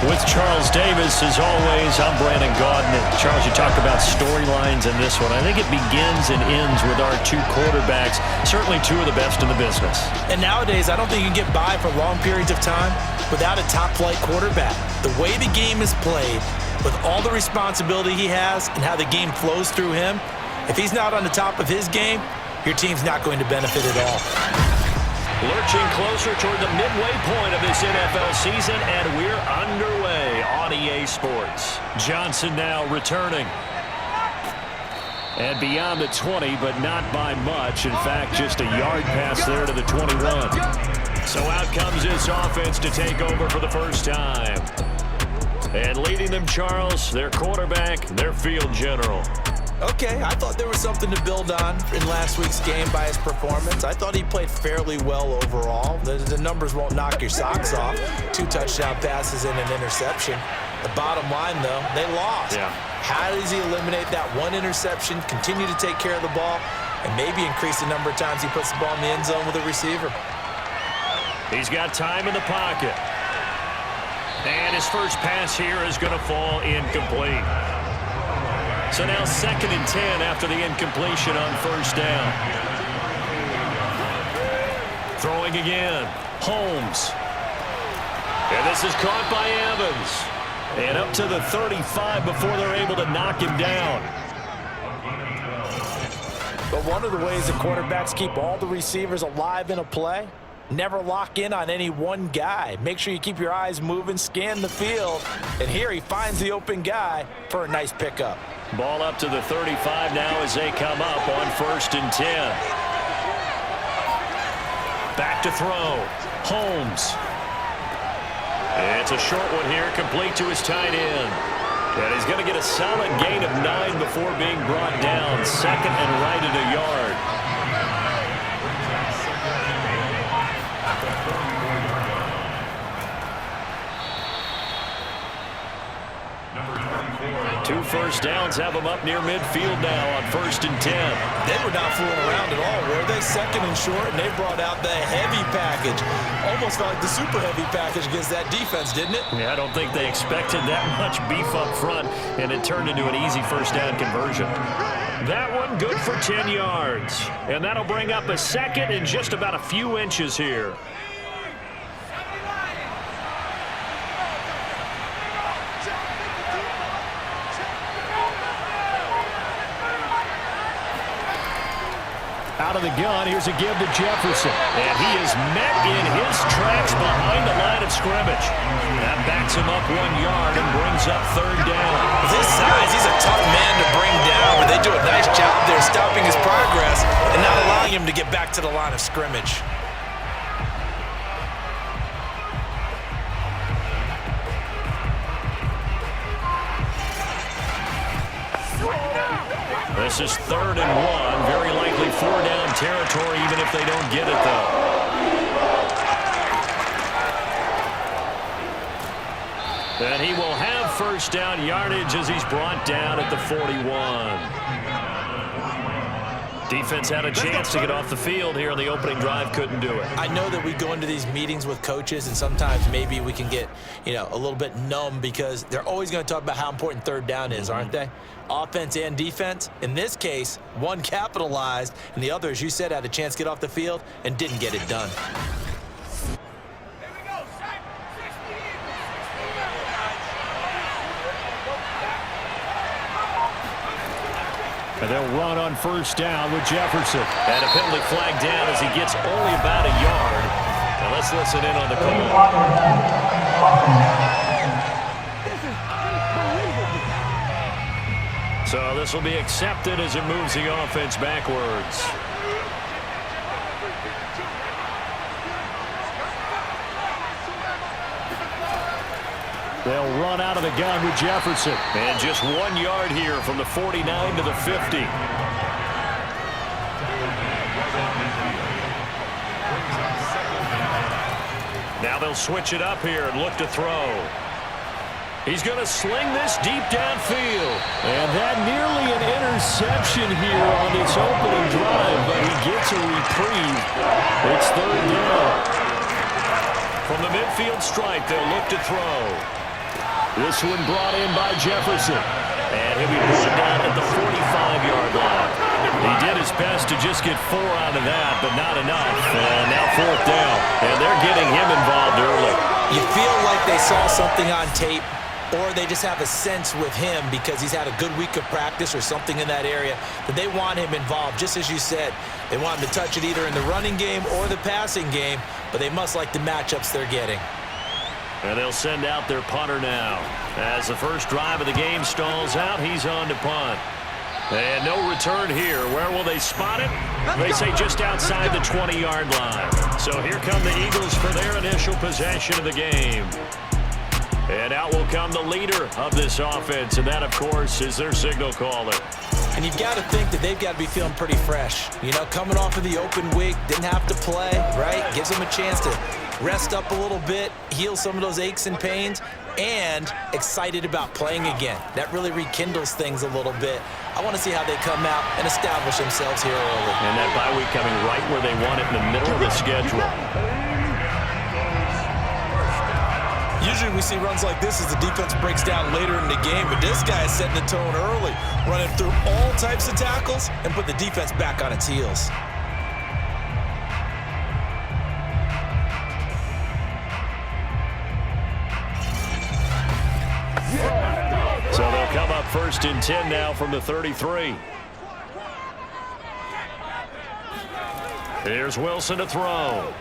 With Charles Davis, as always, I'm Brandon Gaudin. Charles, you talked about storylines in this one. I think it begins and ends with our two quarterbacks, certainly two of the best in the business. And nowadays, I don't think you can get by for long periods of time without a top-flight quarterback. The way the game is played, with all the responsibility he has and how the game flows through him, if he's not on the top of his game, your team's not going to benefit at all. Lurching closer toward the midway point of this NFL season, and we're underway on EA Sports. Johnson now returning. And beyond the 20, but not by much. In fact, just a yard pass there to the 21. So out comes this offense to take over for the first time. And leading them, Charles, their quarterback, their field general. Okay, I thought there was something to build on in last week's game by his performance. I thought he played fairly well overall. The numbers won't knock your socks off. 2 touchdown passes and an interception. The bottom line, though, they lost. Yeah. How does he eliminate that one interception, continue to take care of the ball, and maybe increase the number of times he puts the ball in the end zone with a receiver? He's got time in the pocket. And his first pass here is going to fall incomplete. So now 2nd and 10 after the incompletion on first down. Throwing again. Holmes. And this is caught by Evans. And up to the 35 before they're able to knock him down. But one of the ways the quarterbacks keep all the receivers alive in a play, never lock in on any one guy. Make sure you keep your eyes moving, scan the field. And here he finds the open guy for a nice pickup. Ball up to the 35 now as they come up on 1st and 10. Back to throw. Holmes. It's a short one here, complete to his tight end. And he's going to get a solid gain of 9 before being brought down. 2nd and right at a yard. Two first downs have them up near midfield now on 1st and 10. They were not fooling around at all, were they? 2nd and short, and they brought out the heavy package. Almost felt like the super heavy package against that defense, didn't it? Yeah, I don't think they expected that much beef up front, and it turned into an easy first down conversion. That one good for 10 yards. And that'll bring up a 2nd and just about a few inches here. Out of the gun, here's a give to Jefferson. And he is met in his tracks behind the line of scrimmage. That backs him up 1 yard and brings up 3rd down. With his size, he's a tough man to bring down, but they do a nice job there stopping his progress and not allowing him to get back to the line of scrimmage. This is 3rd and 1. Very likely 4-down territory, even if they don't get it, though. And he will have first down yardage as he's brought down at the 41. Defense had a chance to get off the field here on the opening drive, couldn't do it. I know that we go into these meetings with coaches, and sometimes maybe we can get, a little bit numb because they're always going to talk about how important 3rd down is, aren't they? Offense and defense. In this case, one capitalized, and the other, as you said, had a chance to get off the field and didn't get it done. And they'll run on first down with Jefferson. And a penalty flag down as he gets only about a yard. Now let's listen in on the call. So this will be accepted as it moves the offense backwards. They'll run out of the gun with Jefferson. And just 1 yard here from the 49 to the 50. Now they'll switch it up here and look to throw. He's going to sling this deep downfield. And that nearly an interception here on this opening drive, but he gets a reprieve. It's 3rd down. From the midfield stripe, they'll look to throw. This one brought in by Jefferson. And he'll be brought down at the 45-yard line. He did his best to just get 4 out of that, but not enough. And now 4th down. And they're getting him involved early. You feel like they saw something on tape, or they just have a sense with him because he's had a good week of practice or something in that area that they want him involved. Just as you said, they want him to touch it either in the running game or the passing game, but they must like the matchups they're getting. And they'll send out their punter now. As the first drive of the game stalls out, he's on to punt. And no return here. Where will they spot it? They say just outside the 20-yard line. So here come the Eagles for their initial possession of the game. And out will come the leader of this offense, and that, of course, is their signal caller. And you've got to think that they've got to be feeling pretty fresh. You know, coming off of the open week, didn't have to play, right? Gives them a chance to rest up a little bit, heal some of those aches and pains, and excited about playing again. That really rekindles things a little bit. I want to see how they come out and establish themselves here early. And that bye week coming right where they want it in the middle of the schedule. Usually we see runs like this as the defense breaks down later in the game, but this guy is setting the tone early, running through all types of tackles and put the defense back on its heels. So they'll come up 1st and 10 now from the 33. Here's Wilson to throw.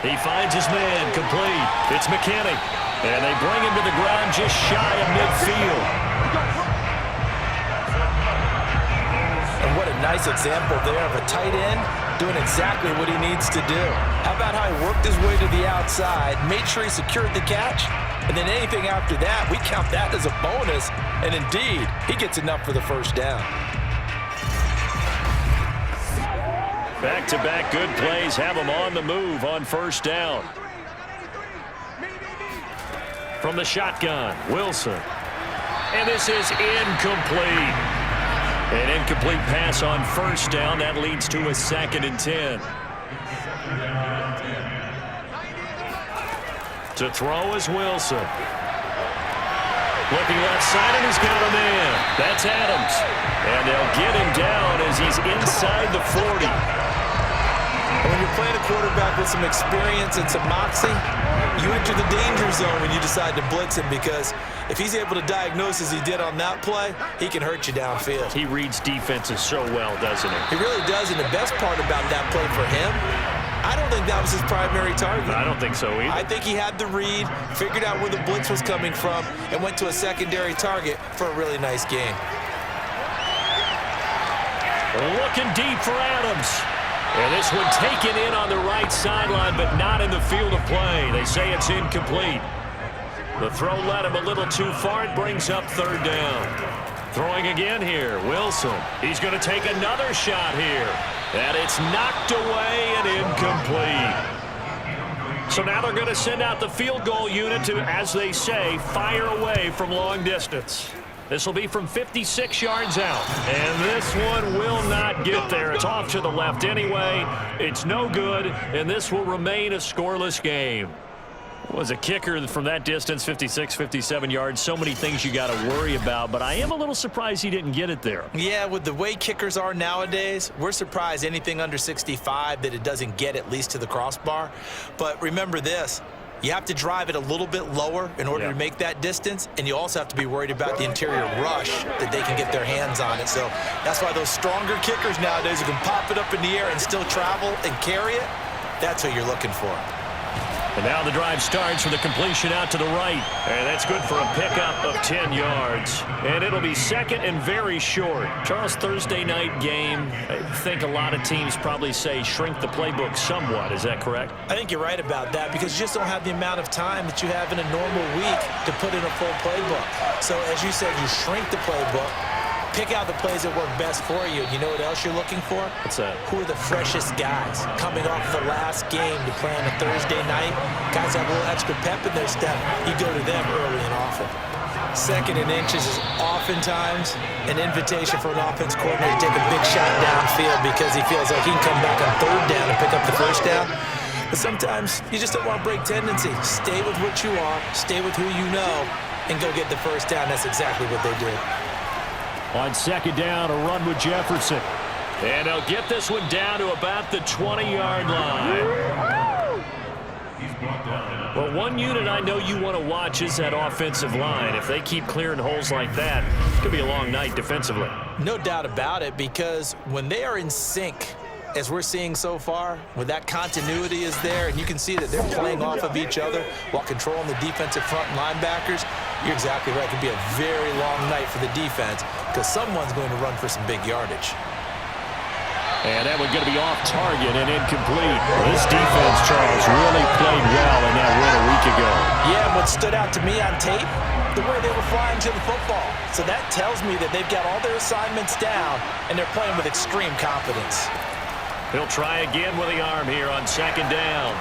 He finds his man, complete. It's McKinney. And they bring him to the ground just shy of midfield. And what a nice example there of a tight end doing exactly what he needs to do. How about how he worked his way to the outside, made sure he secured the catch, and then anything after that, we count that as a bonus. And indeed, he gets enough for the first down. Back-to-back good plays have him on the move on 1st down. From the shotgun, Wilson. And this is incomplete. An incomplete pass on 1st down. That leads to a 2nd and 10. To throw is Wilson. Looking left side, and he's got a man. That's Adams. And they'll get him down as he's inside the 40. When you're playing a quarterback with some experience and some moxie, you enter the danger zone when you decide to blitz him, because if he's able to diagnose as he did on that play, he can hurt you downfield. He reads defenses so well, doesn't he? He really does, and the best part about that play for him, I don't think that was his primary target. I don't think so either. I think he had the read, figured out where the blitz was coming from, and went to a secondary target for a really nice game. Looking deep for Adams. And this one taken in on the right sideline, but not in the field of play. They say it's incomplete. The throw led him a little too far. It brings up 3rd down. Throwing again here, Wilson. He's going to take another shot here. And it's knocked away and incomplete. So now they're going to send out the field goal unit to, as they say, fire away from long distance. This will be from 56 yards out. And this one will not get there. It's off to the left anyway. It's no good, and this will remain a scoreless game. Was a kicker from that distance, 56, 57 yards. So many things you got to worry about, but I am a little surprised he didn't get it there. Yeah, with the way kickers are nowadays, we're surprised anything under 65 that it doesn't get at least to the crossbar. But remember this. You have to drive it a little bit lower in order to make that distance, and you also have to be worried about the interior rush that they can get their hands on it. So that's why those stronger kickers nowadays who can pop it up in the air and still travel and carry it, that's what you're looking for. And now the drive starts with a completion out to the right. And that's good for a pickup of 10 yards. And it'll be 2nd and very short. Charles, Thursday night game, I think a lot of teams probably say shrink the playbook somewhat. Is that correct? I think you're right about that, because you just don't have the amount of time that you have in a normal week to put in a full playbook. So as you said, you shrink the playbook. Pick out the plays that work best for you. You know what else you're looking for? What's that? Who are the freshest guys coming off the last game to play on a Thursday night? Guys have a little extra pep in their step. You go to them early and often. 2nd and inches is oftentimes an invitation for an offense coordinator to take a big shot downfield because he feels like he can come back on 3rd down and pick up the 1st down. But sometimes you just don't want to break tendency. Stay with what you are. Stay with who you know. and go get the first down. That's exactly what they did. On second down, a run with Jefferson. And they'll get this one down to about the 20-yard line. Well, one unit I know you want to watch is that offensive line. If they keep clearing holes like that, it could be a long night defensively. No doubt about it, because when they are in sync, as we're seeing so far, when that continuity is there, and you can see that they're playing off of each other while controlling the defensive front linebackers, you're exactly right. It could be a very long night for the defense because someone's going to run for some big yardage. And that one going to be off target and incomplete. This defense, Charles, really played well in that win a week ago. Yeah, and what stood out to me on tape, the way they were flying to the football. So that tells me that they've got all their assignments down, and they're playing with extreme confidence. He'll try again with the arm here on second down.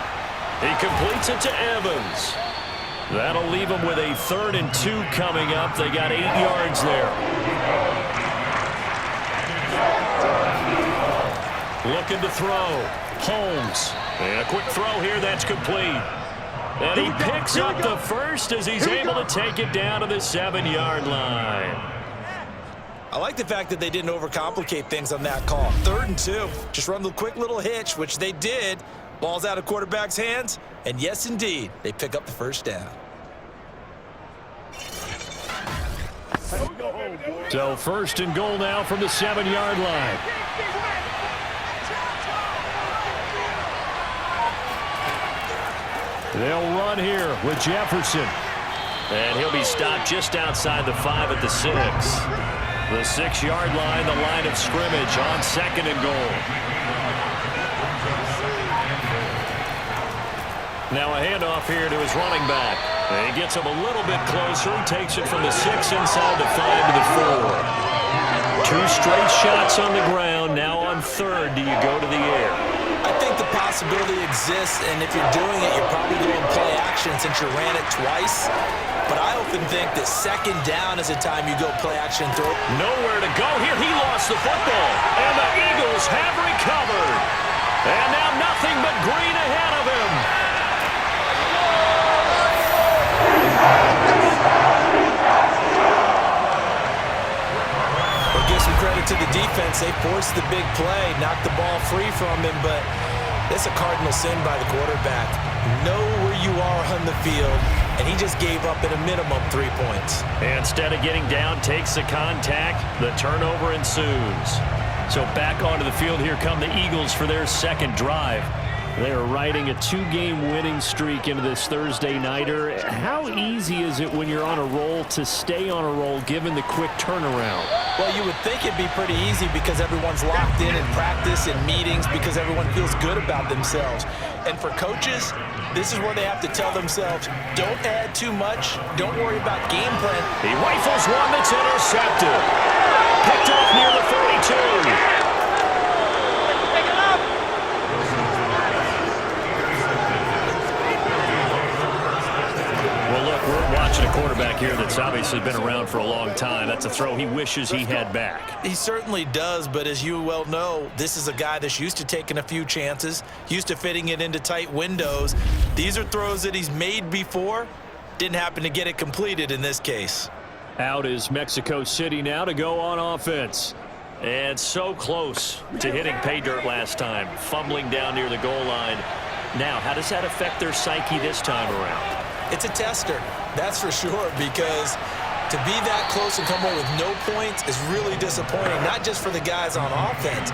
He completes it to Evans. That'll leave him with a 3rd and 2 coming up. They got 8 yards there. Looking to throw. Holmes. And a quick throw here. That's complete. And he picks up the first as he's able to take it down to the 7-yard line. I like the fact that they didn't overcomplicate things on that call. 3rd and 2. Just run the quick little hitch, which they did. Ball's out of quarterback's hands. And yes, indeed, they pick up the first down. So 1st and goal now from the 7-yard line. They'll run here with Jefferson. And he'll be stopped just outside the 5 at the 6. The 6-yard line, the line of scrimmage on 2nd and goal. Now a handoff here to his running back. And he gets him a little bit closer. Takes it from the 6 inside the 5 to the 4. 2 straight shots on the ground. Now on 3rd, do you go to the air? I think the possibility exists, and if you're doing it, you're probably doing play action since you ran it twice. But I often think that 2nd down is the time you go play action through. Nowhere to go here. He lost the football. And the Eagles have recovered. And now nothing but green ahead of him. We'll give some credit to the defense. They forced the big play, knocked the ball free from him, but it's a cardinal sin by the quarterback. Know where you are on the field, and he just gave up at a minimum 3 points. And instead of getting down, takes the contact. The turnover ensues. So back onto the field, here come the Eagles for their 2nd drive. They are riding a 2-game winning streak into this Thursday nighter. How easy is it when you're on a roll to stay on a roll given the quick turnaround? Well, you would think it'd be pretty easy because everyone's locked in practice and meetings because everyone feels good about themselves. And for coaches, this is where they have to tell themselves, don't add too much, don't worry about game plan. He rifles one that's intercepted. Picked off near the 32. We're watching a quarterback here that's obviously been around for a long time. That's a throw he wishes he had back. He certainly does, but as you well know, this is a guy that's used to taking a few chances, used to fitting it into tight windows. These are throws that he's made before. Didn't happen to get it completed in this case. Out is Mexico City now to go on offense. And so close to hitting pay dirt last time, fumbling down near the goal line. Now, how does that affect their psyche this time around? It's a tester, that's for sure, because to be that close and come away with no points is really disappointing, not just for the guys on offense,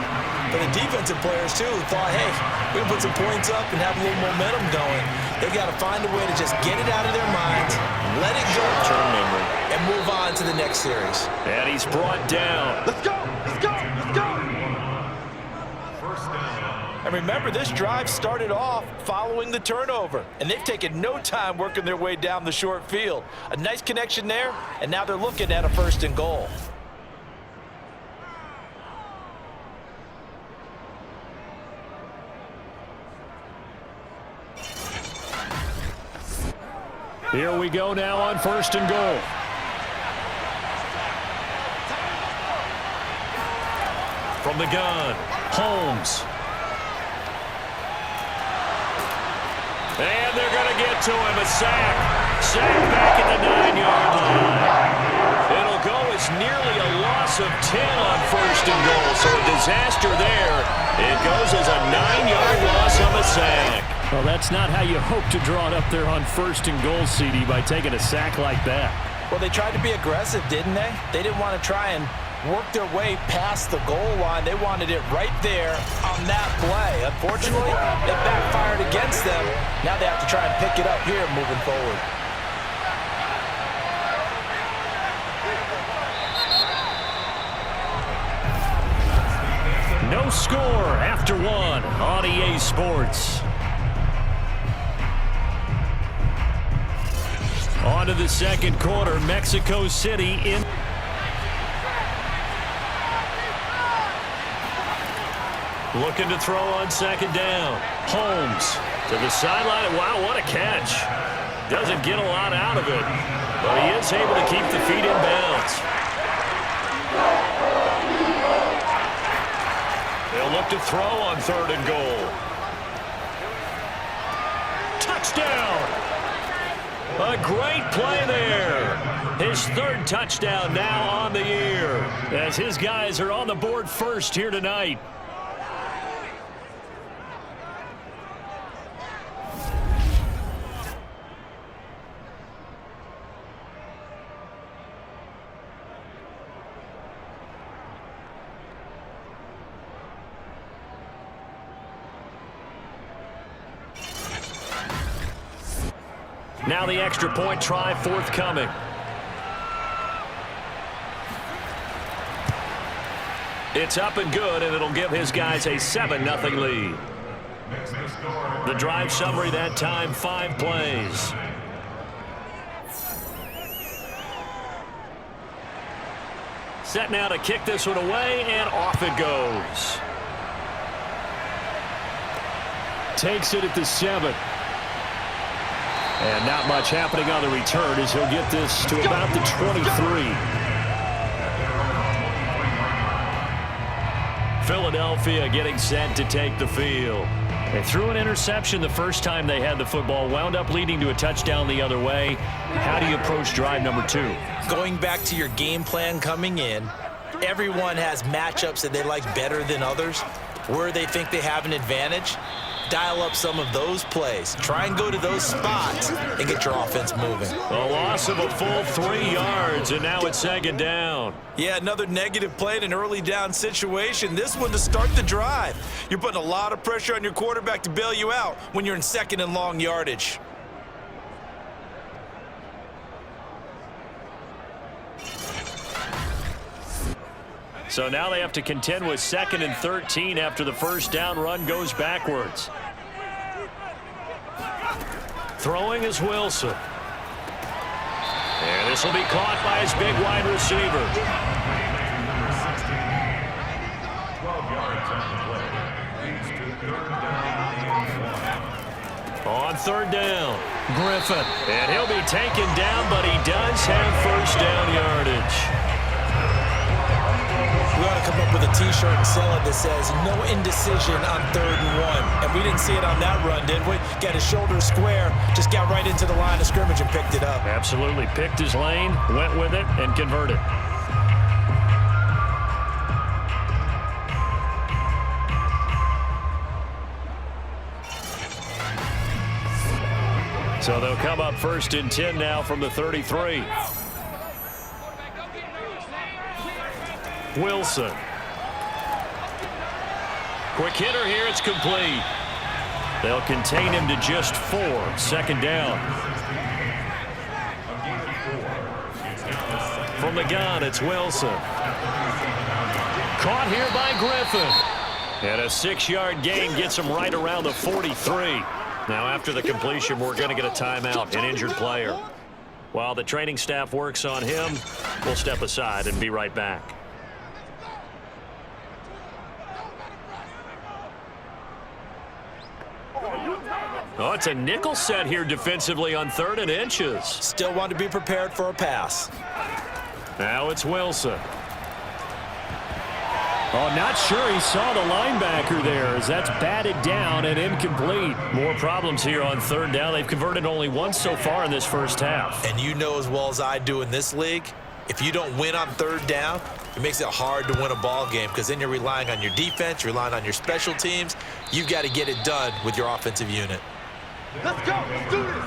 but the defensive players, too, who thought, hey, we can put some points up and have a little momentum going. They've got to find a way to just get it out of their minds, let it go, and move on to the next series. And he's brought down. Let's go! Let's go! Let's go! And remember, this drive started off following the turnover, and they've taken no time working their way down the short field. A nice connection there, and now they're looking at a 1st and goal. Here we go now on 1st and goal. From the gun, Holmes. And they're going to get to him. A sack. Sack back at the 9-yard disaster there. It goes as a 9-yard loss on the sack. Well, that's not how you hope to draw it up there on 1st and goal, CD, by taking a sack like that. Well, they tried to be aggressive, didn't they? They didn't want to try and work their way past the goal line. They wanted it right there on that play. Unfortunately, it backfired against them. Now they have to try and pick it up here moving forward. No score after 1 on EA Sports. On to the second quarter. Mexico City in. Looking to throw on 2nd down. Holmes to the sideline. Wow, what a catch. Doesn't get a lot out of it, but he is able to keep the feet in bounds. They'll look to throw on 3rd and goal. Touchdown! A great play there. His 3rd touchdown now on the year, as his guys are on the board first here tonight. Now the extra point try forthcoming. It's up and good, and it'll give his guys a 7-0 lead. The drive summary that time, 5 plays. Set now to kick this one away, and off it goes. Takes it at the 7. And not much happening on the return as he'll get this to about the 23. Philadelphia getting set to take the field. They threw an interception the first time they had the football, wound up leading to a touchdown the other way. How do you approach drive number 2? Going back to your game plan coming in, everyone has matchups that they like better than others, where they think they have an advantage. Dial up some of those plays. Try and go to those spots and get your offense moving. A loss of a full 3 yards, and now it's 2nd down. Yeah, another negative play in an early down situation. This one to start the drive. You're putting a lot of pressure on your quarterback to bail you out when you're in 2nd and long yardage. So now they have to contend with 2nd and 13 after the first down run goes backwards. Throwing is Wilson. And this will be caught by his big wide receiver. 12 yards on the play. On 3rd down, Griffin. And he'll be taken down, but he does have first down yardage. We ought to come up with a T-shirt and sell it that says no indecision on 3rd and 1. And we didn't see it on that run, did we? Got his shoulder square, just got right into the line of scrimmage and picked it up. Absolutely. Picked his lane, went with it, and converted. So they'll come up 1st and 10 now from the 33. Wilson. Quick hitter here. It's complete. They'll contain him to just 4. 2nd down. From the gun, it's Wilson. Caught here by Griffin. And a 6-yard gain gets him right around the 43. Now after the completion, we're going to get a timeout, an injured player. While the training staff works on him, we'll step aside and be right back. Oh, it's a nickel set here defensively on 3rd and inches. Still want to be prepared for a pass. Now it's Wilson. Oh, not sure he saw the linebacker there as that's batted down and incomplete. More problems here on 3rd down. They've converted only once so far in this first half. And you know as well as I do in this league, If you don't win on third down, it makes it hard to win a ball game because then you're relying on your defense, you're relying on your special teams. You've got to get it done with your offensive unit. Let's go. Let's do this.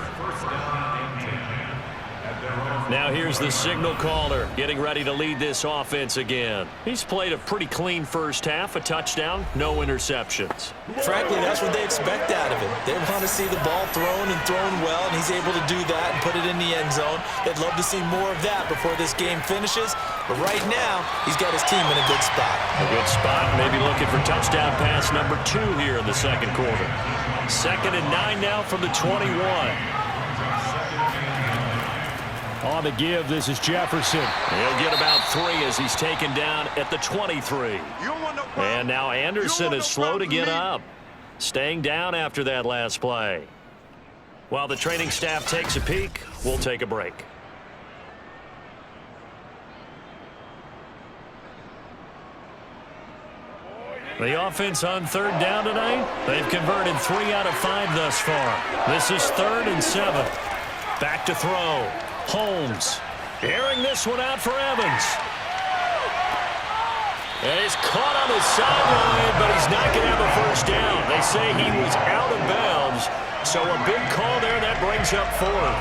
Now here's the signal caller getting ready to lead this offense again. He's played a pretty clean first half, a touchdown, no interceptions. Frankly, that's what they expect out of him. They want to see the ball thrown and thrown well, and he's able to do that and put it in the end zone. They'd love to see more of that before this game finishes. But right now, he's got his team in a good spot. A good spot, maybe looking for touchdown pass number 2 here in the second quarter. 2nd and 9 now from the 21. On the give, this is Jefferson. He'll get about 3 as he's taken down at the 23. And now Anderson is slow to get up, staying down after that last play. While the training staff takes a peek, we'll take a break. The offense on third down tonight, they've converted 3 out of 5 thus far. This is 3rd and 7. Back to throw. Holmes airing this one out for Evans. And he's caught on the sideline, but he's not going to have a first down. They say he was out of bounds, so a big call there that brings up 4th.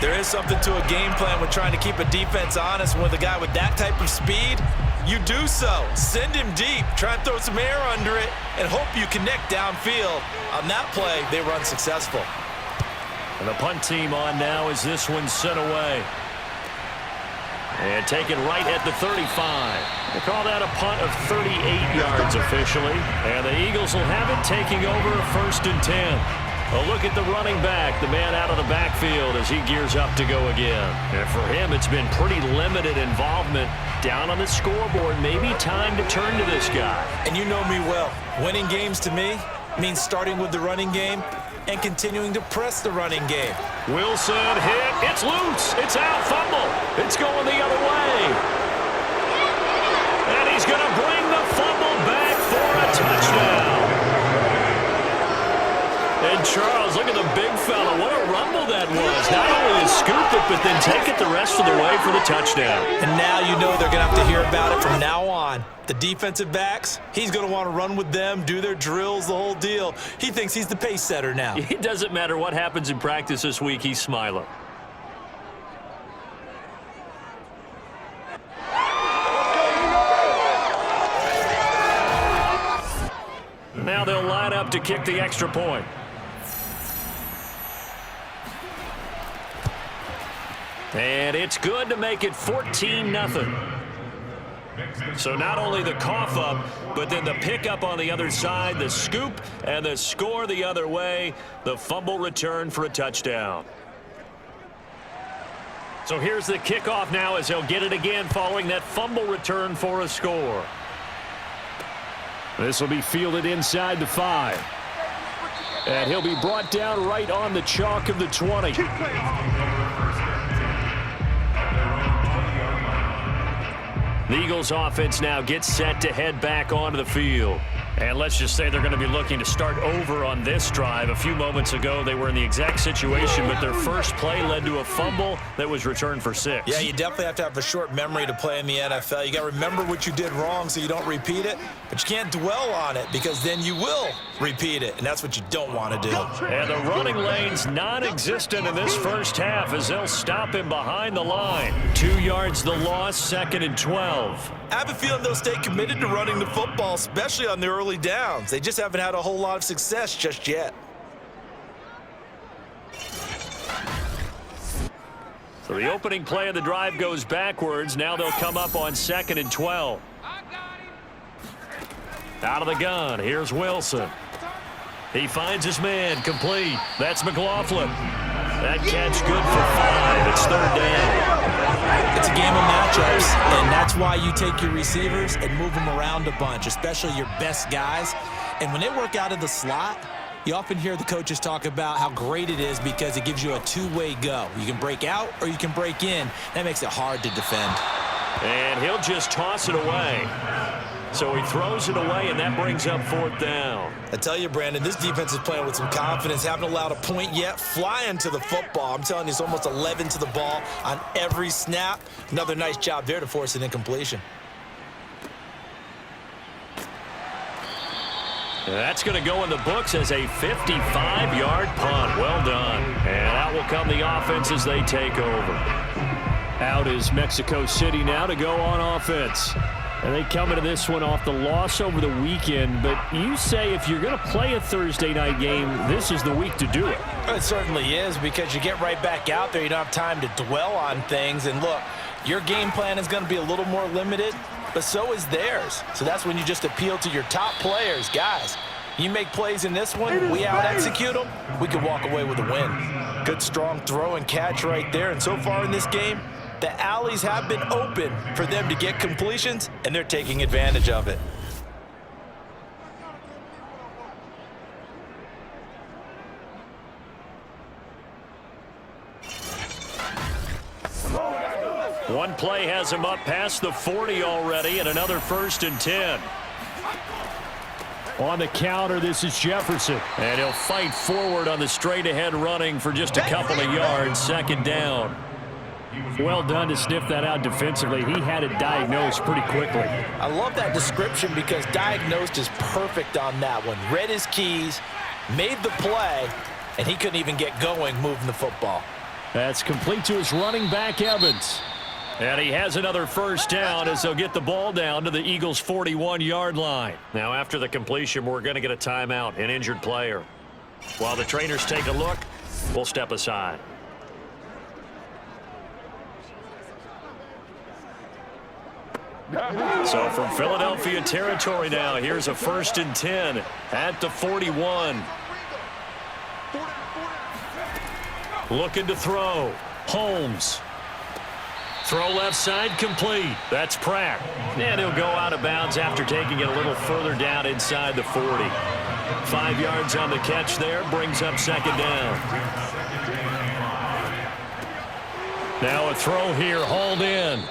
There is something to a game plan with trying to keep a defense honest. With a guy with that type of speed, you do so. Send him deep, try and throw some air under it, and hope you connect downfield. On that play, they were unsuccessful. And the punt team on now as this one sent away. And taken right at the 35. They call that a punt of 38 yards officially. And the Eagles will have it taking over 1st and 10. A look at the running back, the man out of the backfield as he gears up to go again. And for him, it's been pretty limited involvement. Down on the scoreboard, maybe time to turn to this guy. And you know me well. Winning games to me means starting with the running game and continuing to press the running game. Wilson hit. It's loose. It's out. Fumble. It's going the other way. And he's going to bring the fumble back for a touchdown. And Charles, look at the big fella. What a rumble that was. Not only to scoop it, but then take it the rest of the way for the touchdown. And now you know they're going to have to hear about it from now on. The defensive backs, he's going to want to run with them, do their drills, the whole deal. He thinks he's the pace setter now. It doesn't matter what happens in practice this week. He's smiling. Now they'll line up to kick the extra point. And it's good to make it 14-0. So not only the cough up, but then the pickup on the other side, the scoop, and the score the other way, the fumble return for a touchdown. So here's the kickoff now as he'll get it again following that fumble return for a score. This will be fielded inside the 5. And he'll be brought down right on the chalk of the 20. The Eagles offense now gets set to head back onto the field. And let's just say they're going to be looking to start over on this drive. A few moments ago, they were in the exact situation, but their first play led to a fumble that was returned for 6. Yeah, you definitely have to have a short memory to play in the NFL. You got to remember what you did wrong so you don't repeat it, but you can't dwell on it because then you will repeat it, and that's what you don't want to do. And the running lane's non-existent in this first half as they'll stop him behind the line. 2 yards the loss, 2nd and 12. I have a feeling they'll stay committed to running the football, especially on the early downs. They just haven't had a whole lot of success just yet. So the opening play of the drive goes backwards. Now they'll come up on 2nd and 12. Out of the gun, here's Wilson. He finds his man, complete. That's McLaughlin. That catch good for 5. It's 3rd down. It's a game of matchups, and that's why you take your receivers and move them around a bunch, especially your best guys. And when they work out of the slot, you often hear the coaches talk about how great it is because it gives you a two-way go. You can break out or you can break in. That makes it hard to defend. And he'll just toss it away. So he throws it away, and that brings up 4th down. I tell you, Brandon, this defense is playing with some confidence. Haven't allowed a point yet. Flying to the football. I'm telling you, it's almost 11 to the ball on every snap. Another nice job there to force an incompletion. That's going to go in the books as a 55-yard punt. Well done. And out will come the offense as they take over. Out is Mexico City now to go on offense. And they come into this one off the loss over the weekend. But you say if you're going to play a Thursday night game, this is the week to do it. It certainly is, because you get right back out there. You don't have time to dwell on things. And look, your game plan is going to be a little more limited, but so is theirs. So that's when you just appeal to your top players. Guys, you make plays in this one, we out-execute them, we could walk away with a win. Good, strong throw and catch right there. And so far in this game, the alleys have been open for them to get completions, and they're taking advantage of it. One play has him up past the 40 already, and another 1st and 10. On the counter, this is Jefferson. And he'll fight forward on the straight-ahead running for just a couple of yards. 2nd down. Well done to sniff that out defensively. He had it diagnosed pretty quickly. I love that description, because diagnosed is perfect on that one. Read his keys, made the play, and he couldn't even get going moving the football. That's complete to his running back, Evans. And he has another 1st down as they'll get the ball down to the Eagles' 41-yard line. Now, after the completion, we're going to get a timeout, an injured player. While the trainers take a look, we'll step aside. So from Philadelphia territory now, here's a 1st and 10 at the 41. Looking to throw. Holmes. Throw left side, complete. That's Pratt. And he'll go out of bounds after taking it a little further down inside the 40. 5 yards on the catch there, brings up 2nd down. Now a throw here, hauled in.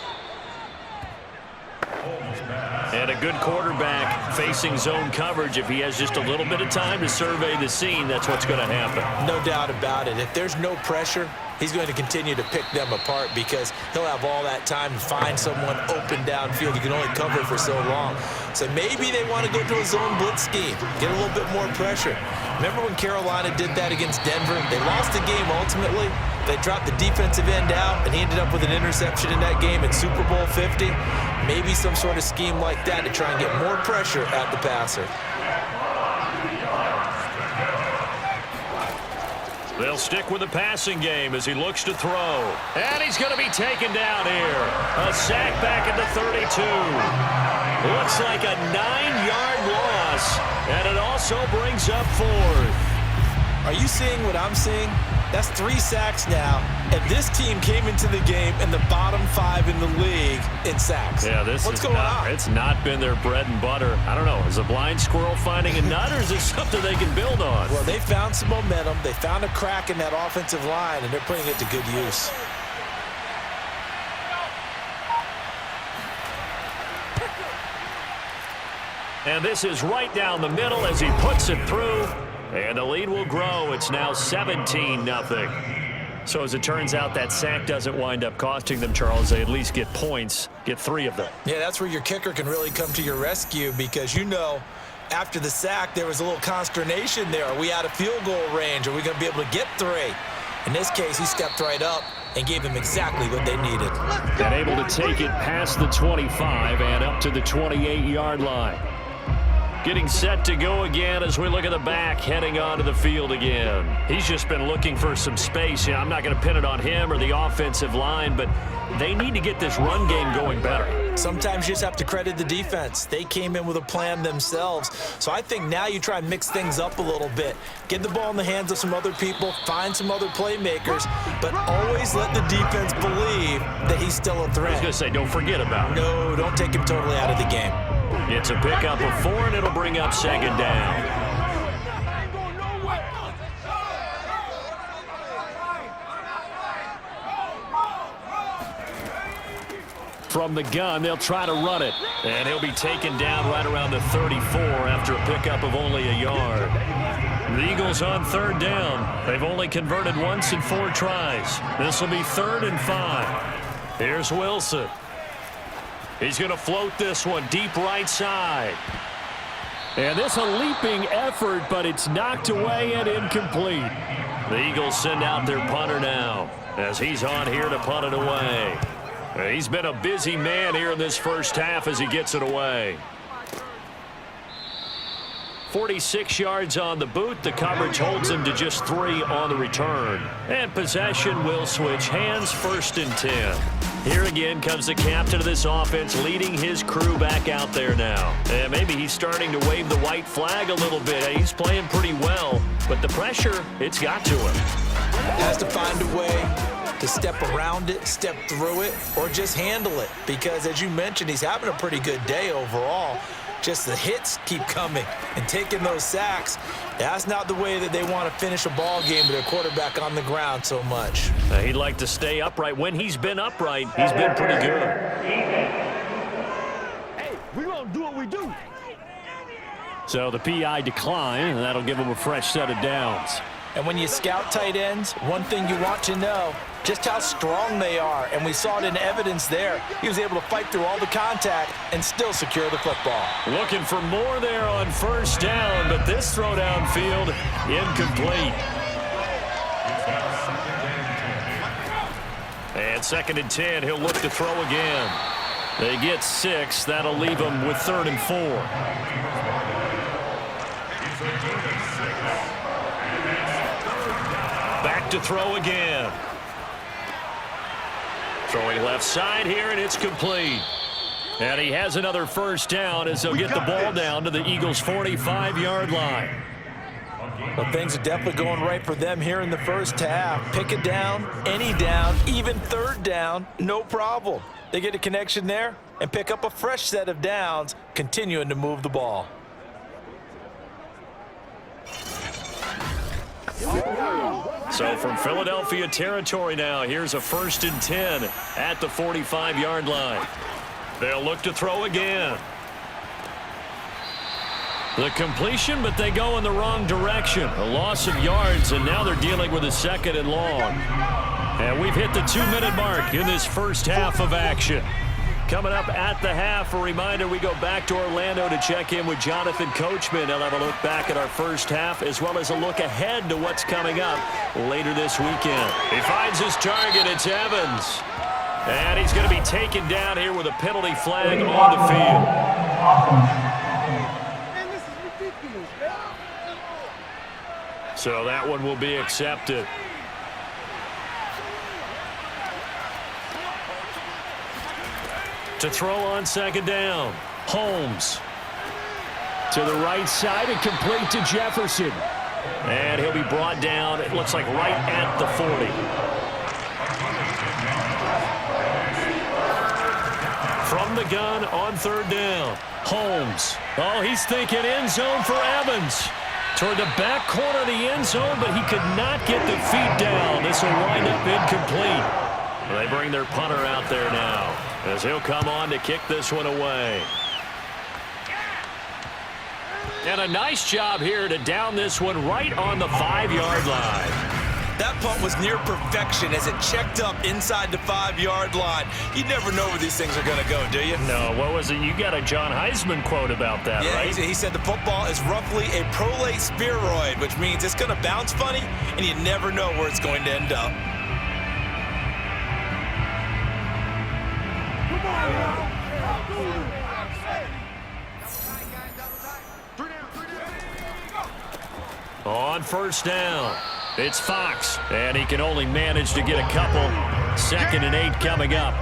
And a good quarterback facing zone coverage. If he has just a little bit of time to survey the scene, that's what's going to happen. No doubt about it. If there's no pressure, he's going to continue to pick them apart, because he'll have all that time to find someone open downfield. You can only cover for so long. So maybe they want to go to a zone blitz scheme, get a little bit more pressure. Remember when Carolina did that against Denver? They lost the game ultimately. They dropped the defensive end out, and he ended up with an interception in that game in Super Bowl 50. Maybe some sort of scheme like that to try and get more pressure at the passer. They'll stick with the passing game as he looks to throw. And he's going to be taken down here. A sack back at the 32. Looks like a 9-yard loss, and it also brings up 4th. Are you seeing what I'm seeing? That's 3 sacks now, and this team came into the game in the bottom 5 in the league in sacks. Yeah, what's going on? It's not been their bread and butter. I don't know. Is a blind squirrel finding a nut, or is it something they can build on? Well, they found some momentum. They found a crack in that offensive line, and they're putting it to good use. And this is right down the middle as he puts it through. And the lead will grow. It's now 17-0. So as it turns out, that sack doesn't wind up costing them, Charles. They at least get points, get 3 of them. Yeah, that's where your kicker can really come to your rescue, because after the sack, there was a little consternation there. Are we out of field goal range? Are we going to be able to get 3? In this case, he stepped right up and gave them exactly what they needed. And able to take it past the 25 and up to the 28-yard line. Getting set to go again as we look at the back, heading onto the field again. He's just been looking for some space. I'm not going to pin it on him or the offensive line, but they need to get this run game going better. Sometimes you just have to credit the defense. They came in with a plan themselves. So I think now you try and mix things up a little bit. Get the ball in the hands of some other people, find some other playmakers, but always let the defense believe that he's still a threat. I was going to say, don't forget about it. No, don't take him totally out of the game. It's a pickup of 4, and it'll bring up 2nd down. From the gun, they'll try to run it. And he'll be taken down right around the 34 after a pickup of only a yard. The Eagles on third down. They've only converted once in 4 tries. This will be 3rd and 5. Here's Wilson. He's going to float this one deep right side. And this a leaping effort, but it's knocked away and incomplete. The Eagles send out their punter now as he's on here to punt it away. He's been a busy man here in this first half as he gets it away. 46 yards on the boot. The coverage holds him to just 3 on the return. And possession will switch hands, 1st and 10. Here again comes the captain of this offense leading his crew back out there now. And maybe he's starting to wave the white flag a little bit. He's playing pretty well, but the pressure, it's got to him. Has to find a way to step around it, step through it, or just handle it. Because as you mentioned, he's having a pretty good day overall. Just the hits keep coming and taking those sacks. That's not the way that they want to finish a ball game with their quarterback on the ground so much. He'd like to stay upright. When he's been upright, he's been pretty good. Hey, we gonna do what we do. So the PI decline, and that'll give him a fresh set of downs. And when you scout tight ends, one thing you want to know, just how strong they are. And we saw it in evidence there. He was able to fight through all the contact and still secure the football. Looking for more there on 1st down, but this throw downfield incomplete. And 2nd and 10, he'll look to throw again. They get 6. That'll leave them with 3rd and 4. Back to throw again. Throwing left side here, and it's complete. And he has another 1st down as they'll get the ball down to the Eagles' 45-yard line. Well, things are definitely going right for them here in the first half. Pick it down, any down, even 3rd down, no problem. They get a connection there and pick up a fresh set of downs, continuing to move the ball. So from Philadelphia territory now, here's a 1st and 10 at the 45-yard line. They'll look to throw again. The completion, but they go in the wrong direction. A loss of yards, and now they're dealing with a 2nd and long. And we've hit the 2-minute mark in this first half of action. Coming up at the half, a reminder, we go back to Orlando to check in with Jonathan Coachman. He'll have a look back at our first half as well as a look ahead to what's coming up later this weekend. He finds his target. It's Evans. And he's going to be taken down here with a penalty flag on the field. Man, this is ridiculous, man. So that one will be accepted. To throw on 2nd down, Holmes. To the right side and complete to Jefferson. And he'll be brought down, it looks like right at the 40. From the gun on 3rd down, Holmes. Oh, he's thinking end zone for Evans. Toward the back corner of the end zone, but he could not get the feet down. This will wind up incomplete. They bring their punter out there now as he'll come on to kick this one away. And a nice job here to down this one right on the 5-yard line. That punt was near perfection as it checked up inside the 5-yard line. You never know where these things are going to go, do you? No, what was it? You got a John Heisman quote about that, yeah, right? He said the football is roughly a prolate spheroid, which means it's going to bounce funny, and you never know where it's going to end up. On 1st down, it's Fox, and he can only manage to get a couple. 2nd and 8 coming up.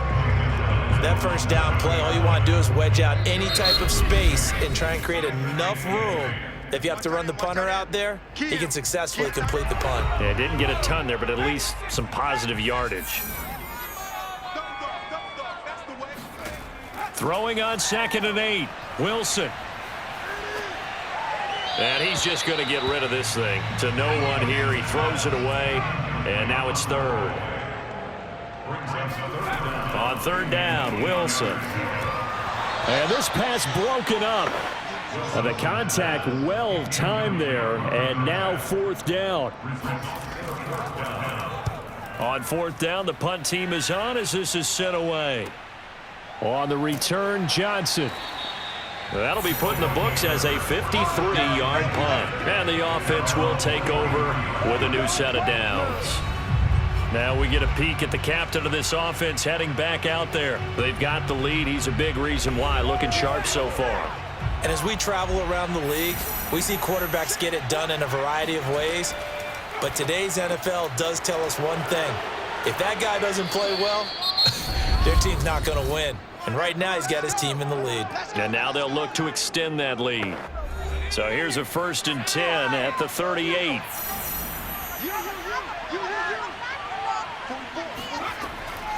That 1st down play, all you want to do is wedge out any type of space and try and create enough room. If you have to run the punter out there, he can successfully complete the punt. Yeah, didn't get a ton there, but at least some positive yardage. Throwing on 2nd and 8, Wilson. And he's just going to get rid of this thing. To no one here, he throws it away, and now it's 3rd. On third down, Wilson. And this pass broken up. The contact well timed there, and now fourth down. On fourth down, the punt team is on as this is sent away. On the return, Johnson. That'll be put in the books as a 53-yard punt. And the offense will take over with a new set of downs. Now we get a peek at the captain of this offense heading back out there. They've got the lead. He's a big reason why. Looking sharp so far. And as we travel around the league, we see quarterbacks get it done in a variety of ways. But today's NFL does tell us one thing. If that guy doesn't play well, their team's not going to win. And right now he's got his team in the lead. And now they'll look to extend that lead. So here's a 1st and 10 at the 38.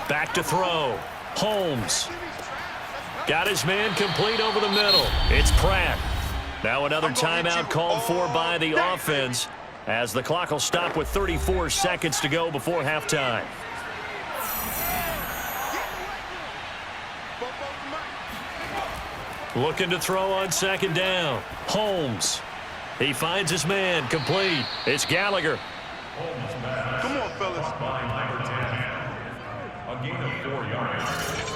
Back to throw. Holmes. Got his man complete over the middle. It's Pratt. Now another timeout called for by the offense as the clock will stop with 34 seconds to go before halftime. Looking to throw on second down. Holmes. He finds his man complete. It's Gallagher. Come on, fellas. A gain of 4 yards.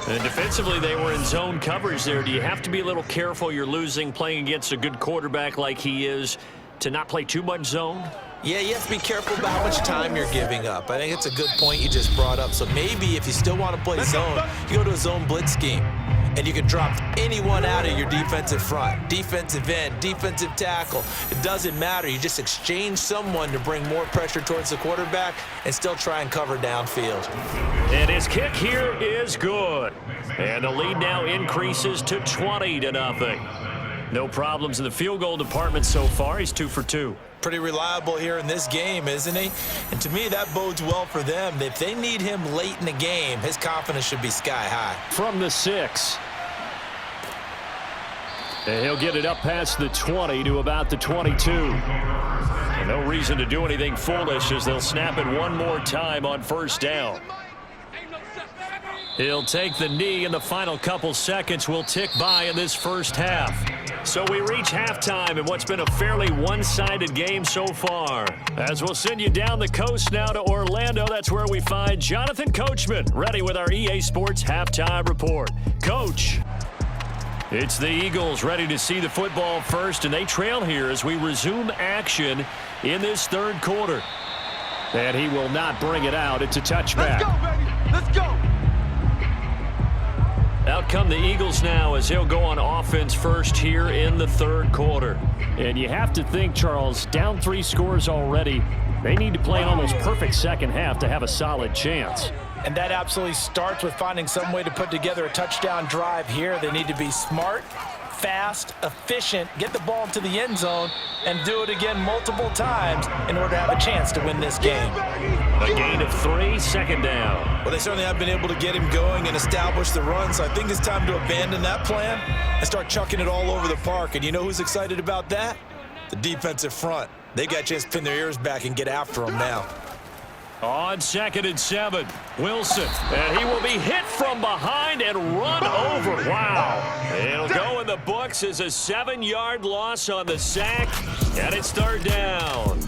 And defensively, they were in zone coverage there. Do you have to be a little careful? You're losing playing against a good quarterback like he is to not play too much zone? Yeah, you have to be careful about how much time you're giving up. I think it's a good point you just brought up. So maybe if you still want to play zone, you go to a zone blitz scheme. And you can drop anyone out of your defensive front, defensive end, defensive tackle. It doesn't matter. You just exchange someone to bring more pressure towards the quarterback and still try and cover downfield. And his kick here is good. And the lead now increases to 20-0. No problems in the field goal department so far. He's 2 for 2. Pretty reliable here in this game, isn't he? And to me, that bodes well for them. If they need him late in the game, his confidence should be sky high. From the 6. And he'll get it up past the 20 to about the 22. And no reason to do anything foolish as they'll snap it one more time on first down. He'll take the knee, and the final couple seconds will tick by in this first half. So we reach halftime in what's been a fairly one-sided game so far. As we'll send you down the coast now to Orlando, that's where we find Jonathan Coachman, ready with our EA Sports Halftime Report. Coach. It's the Eagles ready to see the football first, and they trail here as we resume action in this third quarter. And he will not bring it out. It's a touchback. Let's go, baby. Let's go. Out come the Eagles now as he'll go on offense first here in the third quarter. And you have to think, Charles, down 3 scores already. They need to play an almost perfect second half to have a solid chance. And that absolutely starts with finding some way to put together a touchdown drive here. They need to be smart, fast, efficient, get the ball to the end zone, and do it again multiple times in order to have a chance to win this game. A gain of 3, second down. Well, they certainly have been able to get him going and establish the run, so I think it's time to abandon that plan and start chucking it all over the park. And you know who's excited about that? The defensive front. They got a chance to pin their ears back and get after him now. On 2nd and 7, Wilson. And he will be hit from behind and run over. Wow. It'll go in the books as a 7-yard loss on the sack, and it's third down.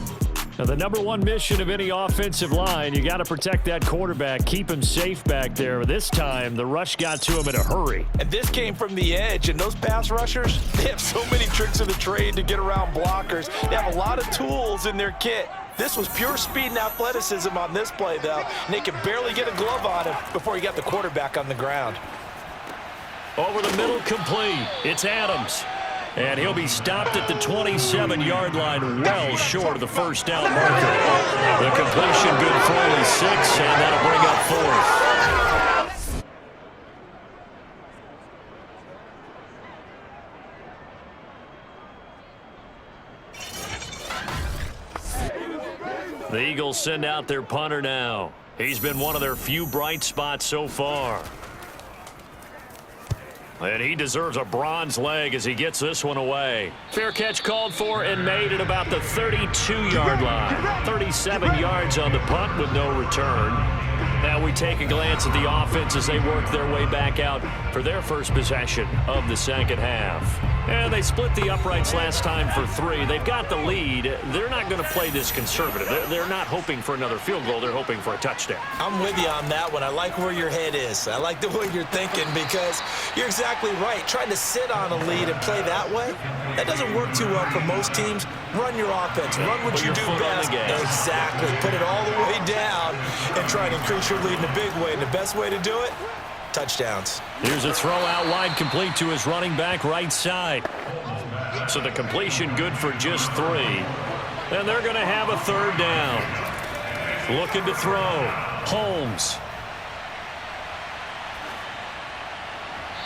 Now, the number one mission of any offensive line, you got to protect that quarterback, keep him safe back there. This time, the rush got to him in a hurry. And this came from the edge, and those pass rushers, they have so many tricks of the trade to get around blockers. They have a lot of tools in their kit. This was pure speed and athleticism on this play, though, and they could barely get a glove on him before he got the quarterback on the ground. Over the middle, complete. It's Adams. And he'll be stopped at the 27-yard line, well short of the first down marker. The completion good for only 6, and that'll bring up 4th. The Eagles send out their punter now. He's been one of their few bright spots so far. And he deserves a bronze leg as he gets this one away. Fair catch called for and made at about the 32-yard line. 37 yards on the punt with no return. Now we take a glance at the offense as they work their way back out for their first possession of the second half. And they split the uprights last time for 3. They've got the lead. They're not going to play this conservative. They're not hoping for another field goal. They're hoping for a touchdown. I'm with you on that one. I like where your head is. I like the way you're thinking because you're exactly right. Trying to sit on a lead and play that way, that doesn't work too well for most teams. Run your offense. Run what you do best. Exactly. Put it all the way down and try to increase your lead in a big way. And the best way to do it, touchdowns. Here's a throw out wide, complete to his running back right side. So the completion good for just 3. And they're going to have a third down. Looking to throw. Holmes.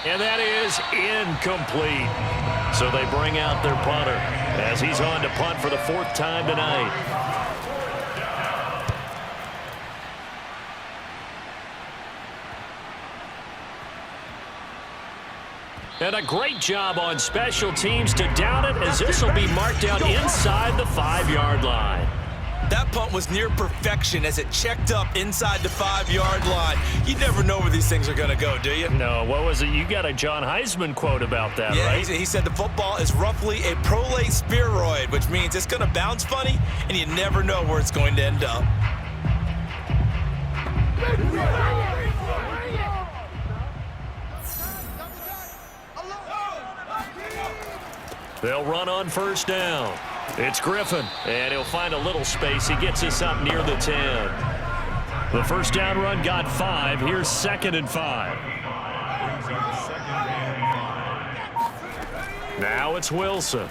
And that is incomplete. So they bring out their punter as he's on to punt for the 4th time tonight. And a great job on special teams to down it as this will be marked out inside the 5-yard line. That punt was near perfection as it checked up inside the 5-yard line. You never know where these things are going to go, do you? No, what was it? You got a John Heisman quote about that, right? He said the football is roughly a prolate spheroid, which means it's going to bounce funny, and you never know where it's going to end up. They'll run on first down. It's Griffin, and he'll find a little space. He gets us up near the 10. The first down run got 5. Here's 2nd and 5. Now it's Wilson.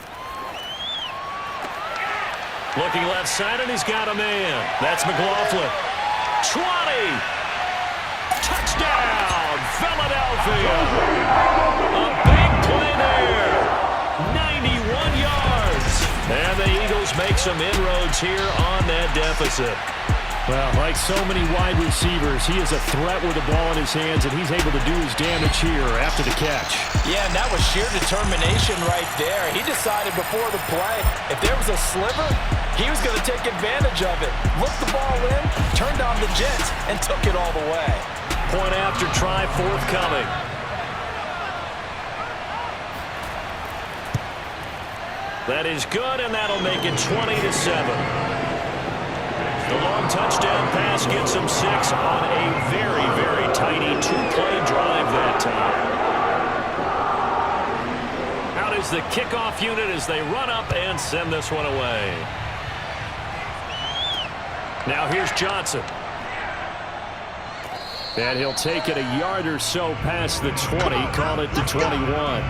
Looking left side, and he's got a man. That's McLaughlin. 20. Touchdown, Philadelphia. A big play there. 91 yards. And the Eagles make some inroads here on that deficit. Well, like so many wide receivers, he is a threat with the ball in his hands, and he's able to do his damage here after the catch. Yeah, and that was sheer determination right there. He decided before the play, if there was a sliver, he was going to take advantage of it. Looked the ball in, turned on the jets, and took it all the way. Point after try forthcoming. That is good, and that'll make it 20-7. The long touchdown pass gets him 6 on a very, very tiny 2-play drive that time. Out is the kickoff unit as they run up and send this one away. Now here's Johnson. And he'll take it a yard or so past the 20, call it the 21.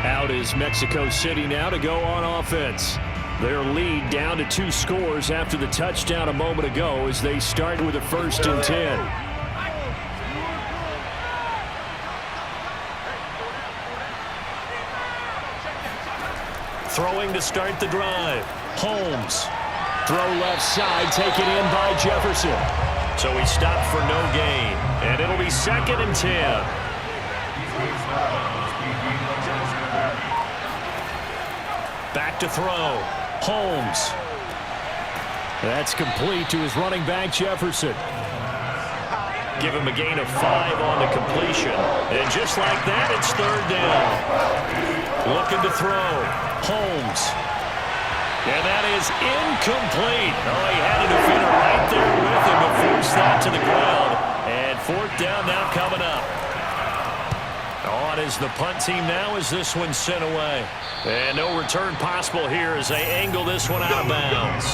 Out is Mexico City now to go on offense. Their lead down to 2 scores after the touchdown a moment ago as they start with a 1st and 10. Throwing to start the drive. Holmes. Throw left side, taken in by Jefferson. So he stopped for no gain. And it'll be 2nd and 10. Back to throw. Holmes. That's complete to his running back, Jefferson. Give him a gain of 5 on the completion. And just like that, it's 3rd down. Looking to throw. Holmes. And that is incomplete. Oh, he had a defender right there with him to force that to the ground. And 4th down now coming up. On is the punt team now as this one's sent away. And no return possible here as they angle this one out of bounds.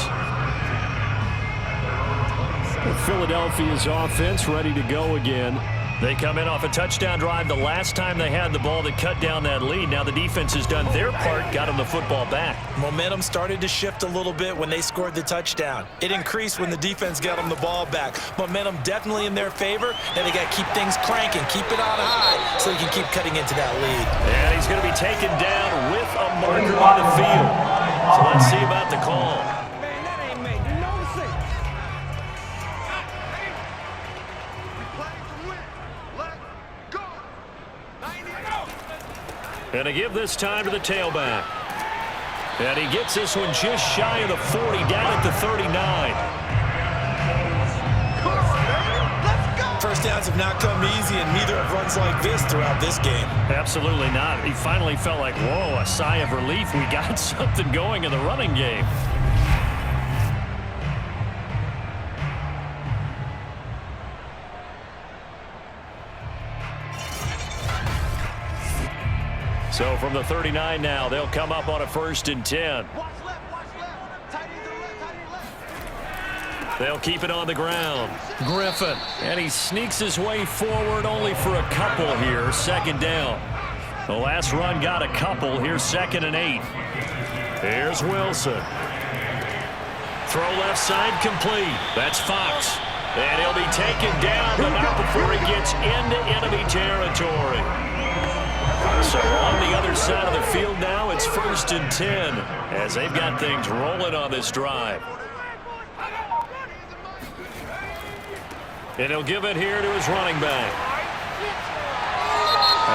Philadelphia's offense ready to go again. They come in off a touchdown drive the last time they had the ball that cut down that lead. Now the defense has done their part, got them the football back. Momentum started to shift a little bit when they scored the touchdown. It increased when the defense got them the ball back. Momentum definitely in their favor. Now they got to keep things cranking, keep it on high so they can keep cutting into that lead. And he's going to be taken down with a marker on the field. So let's see about the call. And to give this time to the tailback. And he gets this one just shy of the 40, down at the 39. First downs have not come easy, and neither have runs like this throughout this game. Absolutely not. He finally felt like, whoa, a sigh of relief. We got something going in the running game. So from the 39 now, they'll come up on a 1st and 10. They'll keep it on the ground. Griffin, and he sneaks his way forward only for a couple here. 2nd down. The last run got a couple. Here's 2nd and 8. Here's Wilson. Throw left side complete. That's Fox. And he'll be taken down, but not before he gets into enemy territory. So on the other side of the field now, it's 1st and 10 as they've got things rolling on this drive. And he'll give it here to his running back.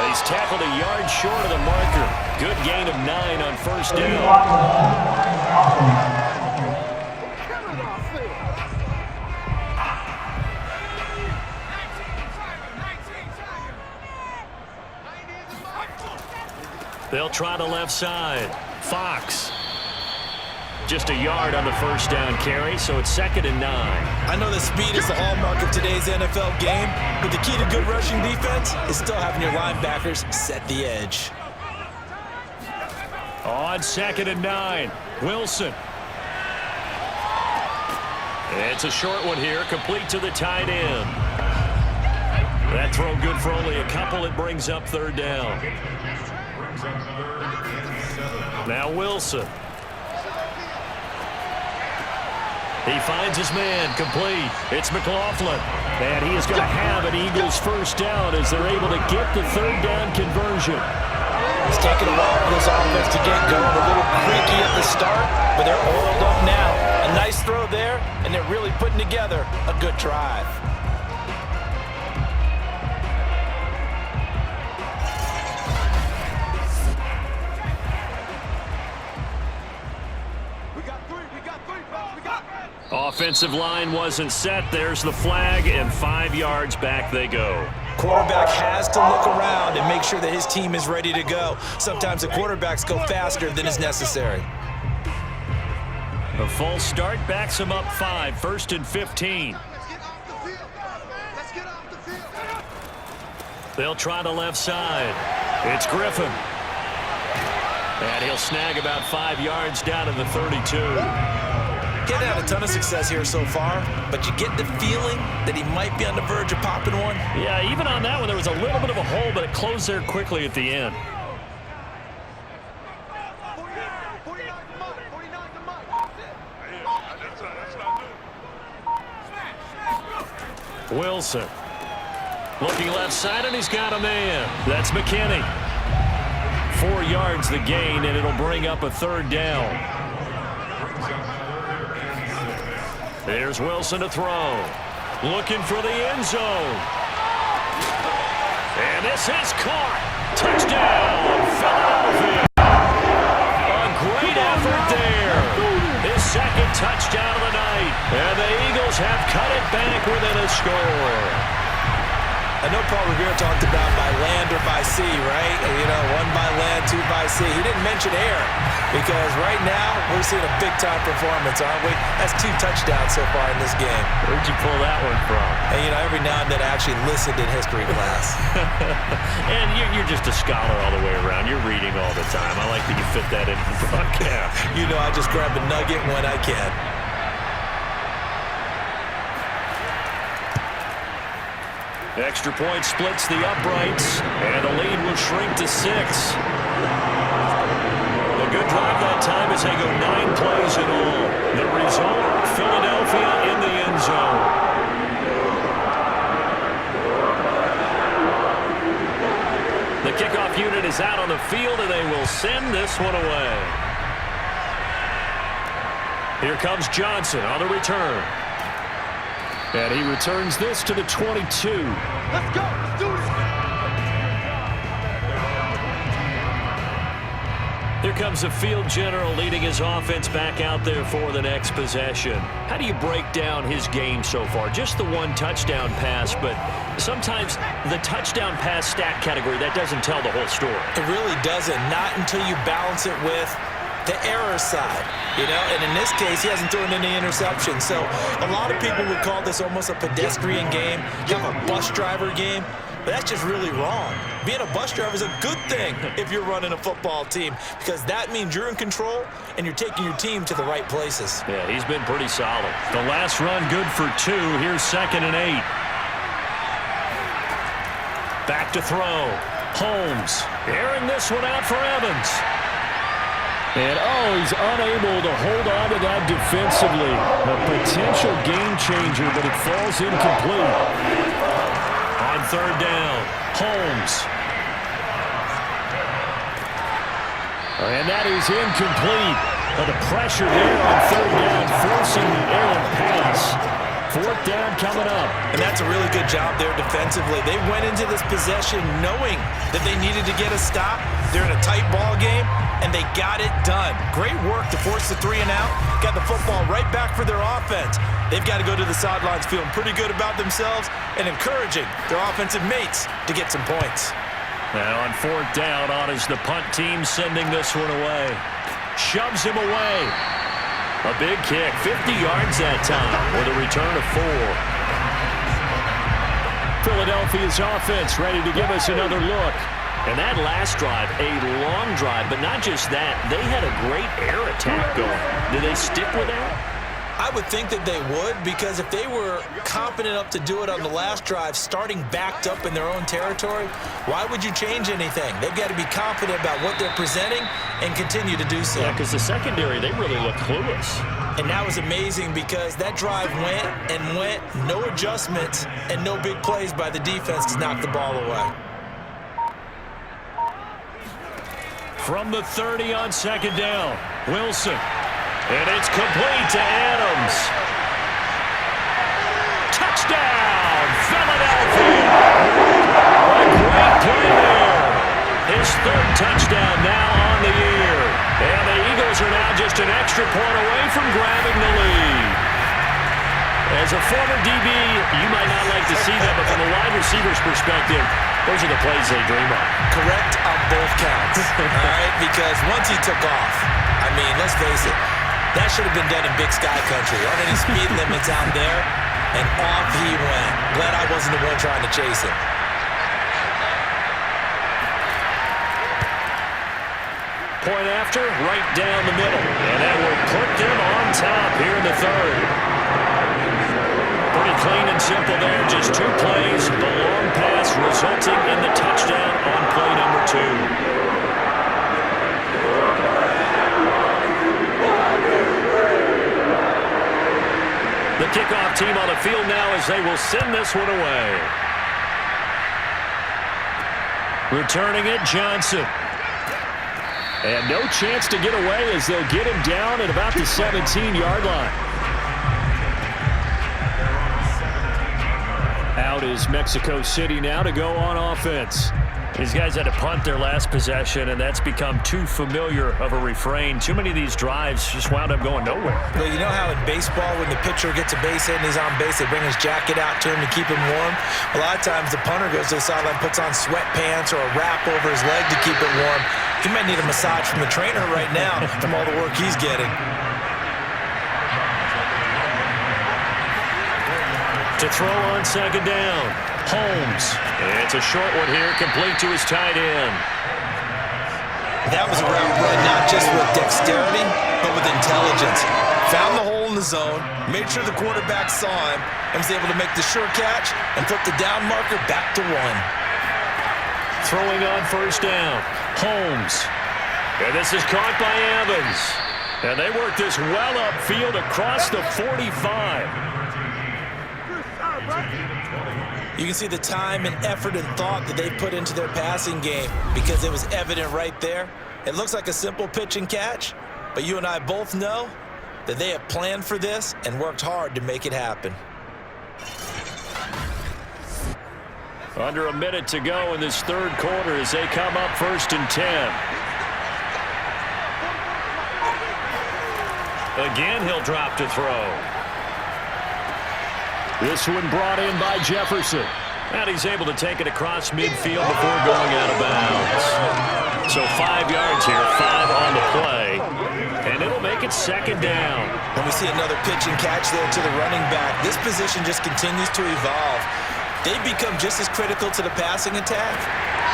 He's tackled a yard short of the marker. Good gain of 9 on 1st down. They'll try the left side. Fox. Just a yard on the 1st down carry, so it's 2nd and 9. I know that speed is the hallmark of today's NFL game, but the key to good rushing defense is still having your linebackers set the edge. On 2nd and 9, Wilson. It's a short one here, complete to the tight end. That throw good for only a couple. It brings up 3rd down. Now Wilson. He finds his man, complete. It's McLaughlin. And he is going to have an Eagles 1st down as they're able to get the 3rd down conversion. It's taken a while for this offense to get going. A little creaky at the start, but they're oiled up now. A nice throw there, and they're really putting together a good drive. Offensive line wasn't set. There's the flag, and 5 yards back they go. Quarterback has to look around and make sure that his team is ready to go. Sometimes the quarterbacks go faster than is necessary. A false start backs him up 5, 1st and 15. They'll try the left side. It's Griffin. And he'll snag about 5 yards down to the 32. Getting had a ton of success here so far, but you get the feeling that he might be on the verge of popping one. Yeah, even on that one, there was a little bit of a hole, but it closed there quickly at the end. Wilson. Looking left side, and he's got a man. That's McKinney. 4 yards the gain, and it'll bring up a 3rd down. There's Wilson to throw. Looking for the end zone. And this is caught. Touchdown, Philadelphia. A great effort there. His 2nd touchdown of the night. And the Eagles have cut it back within a score. I know Paul Revere talked about by land or by sea, right? You know, 1 by land, 2 by sea. He didn't mention air because right now we're seeing a big-time performance, aren't we? That's 2 touchdowns so far in this game. Where'd you pull that one from? And, you know, every now and then I actually listened in history class. And you're just a scholar all the way around. You're reading all the time. I like that you fit that in the broadcast. You know, I just grab a nugget when I can. Extra point splits the uprights, and the lead will shrink to 6. A good drive that time as they go 9 plays in all. The result, Philadelphia in the end zone. The kickoff unit is out on the field, and they will send this one away. Here comes Johnson on the return. And he returns this to the 22. Let's go. Let's do this. Here comes the field general leading his offense back out there for the next possession. How do you break down his game so far? Just the one touchdown pass, but sometimes the touchdown pass stat category, that doesn't tell the whole story. It really doesn't, not until you balance it with the error side, and in this case, he hasn't thrown any interceptions. So a lot of people would call this almost a pedestrian game, kind of a bus driver game, but that's just really wrong. Being a bus driver is a good thing if you're running a football team, because that means you're in control and you're taking your team to the right places. Yeah, he's been pretty solid. The last run good for 2. Here's 2nd and 8. Back to throw. Holmes airing this one out for Evans. And, he's unable to hold on to that defensively. A potential game changer, but it falls incomplete. On 3rd down, Holmes. And that is incomplete. The pressure there on 3rd down, forcing the errant pass. 4th down coming up. And that's a really good job there defensively. They went into this possession knowing that they needed to get a stop. They're in a tight ball game, and they got it done. Great work to force the 3 and out. Got the football right back for their offense. They've got to go to the sidelines feeling pretty good about themselves and encouraging their offensive mates to get some points. Now on 4th down, on is the punt team sending this one away. Shoves him away. A big kick, 50 yards that time with a return of 4. Philadelphia's offense ready to give us another look. And that last drive, a long drive, but not just that. They had a great air attack going. Do they stick with that? I would think that they would, because if they were confident enough to do it on the last drive, starting backed up in their own territory, why would you change anything? They've got to be confident about what they're presenting and continue to do so. Yeah, because the secondary, they really look clueless. And that was amazing, because that drive went and went, no adjustments, and no big plays by the defense to knock the ball away. From the 30 on 2nd down, Wilson. And it's complete to Adams. Touchdown, Philadelphia! A great play there. His 3rd touchdown now on the year. And the Eagles are now just an extra point away from grabbing the lead. As a former DB, you might not like to see that, but from a wide receiver's perspective, those are the plays they dream of. Correct on both counts, all right? Because once he took off, I mean, let's face it, that should have been done in Big Sky Country. Aren't any speed limits out there? And off he went. Glad I wasn't the one trying to chase him. Point after, right down the middle. And that will put them on top here in the 3rd. Pretty clean and simple there. Just 2 plays. The long pass resulting in the touchdown on play number 2. The kickoff team on the field now as they will send this one away. Returning it, Johnson. And no chance to get away as they'll get him down at about the 17-yard line. Out is Mexico City now to go on offense. These guys had to punt their last possession, and that's become too familiar of a refrain. Too many of these drives just wound up going nowhere. Well, you know how in baseball, when the pitcher gets a base hit and he's on base, they bring his jacket out to him to keep him warm? A lot of times the punter goes to the sideline, puts on sweatpants or a wrap over his leg to keep it warm. He might need a massage from the trainer right now from all the work he's getting. To throw on 2nd down, Holmes. And it's a short one here, complete to his tight end. That was a route run not just with dexterity, but with intelligence. Found the hole in the zone, made sure the quarterback saw him, and was able to make the sure catch and put the down marker back to 1. Throwing on 1st down, Holmes. And this is caught by Evans. And they work this well upfield across the 45. You can see the time and effort and thought that they put into their passing game, because it was evident right there. It looks like a simple pitch and catch, but you and I both know that they have planned for this and worked hard to make it happen. Under a minute to go in this 3rd quarter as they come up 1st and 10. Again, he'll drop to throw. This one brought in by Jefferson. And he's able to take it across midfield before going out of bounds. So 5 yards here, 5 on the play. And it'll make it second down. And we see another pitch and catch there to the running back. This position just continues to evolve. They become just as critical to the passing attack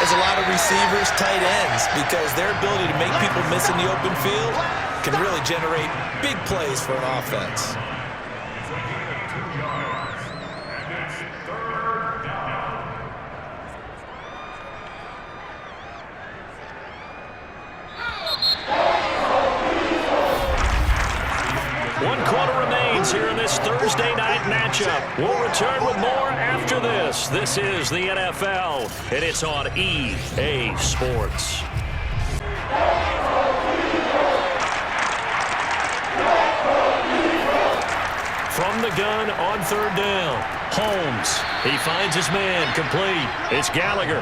as a lot of receivers, tight ends, because their ability to make people miss in the open field can really generate big plays for an offense. Here in this Thursday night matchup. We'll return with more after this. This is the NFL, and it's on EA Sports. From the gun on third down, Holmes. He finds his man, complete. It's Gallagher.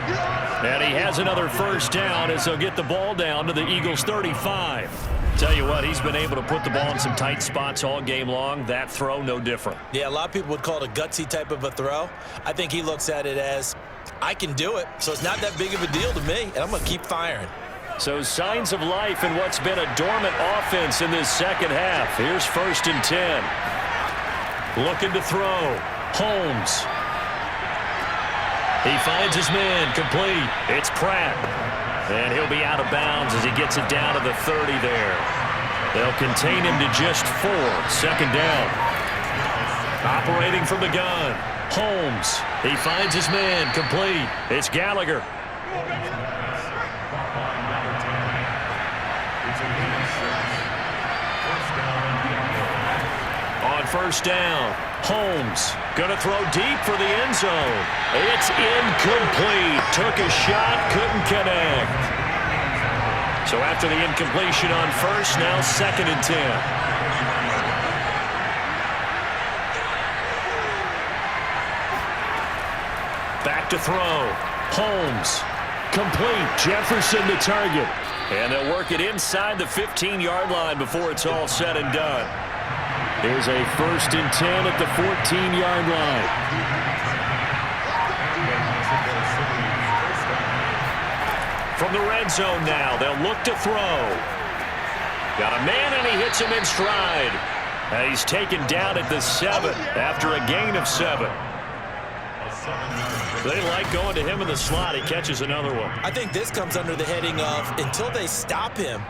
And he has another first down as he'll get the ball down to the Eagles' 35. Tell you what, he's been able to put the ball in some tight spots all game long. That throw, no different. Yeah, a lot of people would call it a gutsy type of a throw. I think he looks at it as, I can do it, so it's not that big of a deal to me, and I'm going to keep firing. So signs of life in what's been a dormant offense in this second half. Here's 1st and 10. Looking to throw. Holmes. He finds his man, complete. It's Pratt. And he'll be out of bounds as he gets it down to the 30 there. They'll contain him to just 4. Second down. Operating from the gun. Holmes. He finds his man, complete. It's Gallagher. On first down, Holmes gonna throw deep for the end zone. It's incomplete. Took a shot, couldn't connect. So after the incompletion on first, now 2nd and 10. Back to throw. Holmes. Complete. Jefferson the target. And they'll work it inside the 15-yard line before it's all said and done. Here's a 1st and 10 at the 14-yard line. From the red zone now, they'll look to throw. Got a man, and he hits him in stride. And he's taken down at the 7 after a gain of 7. They like going to him in the slot. He catches another one. I think this comes under the heading of, until they stop him,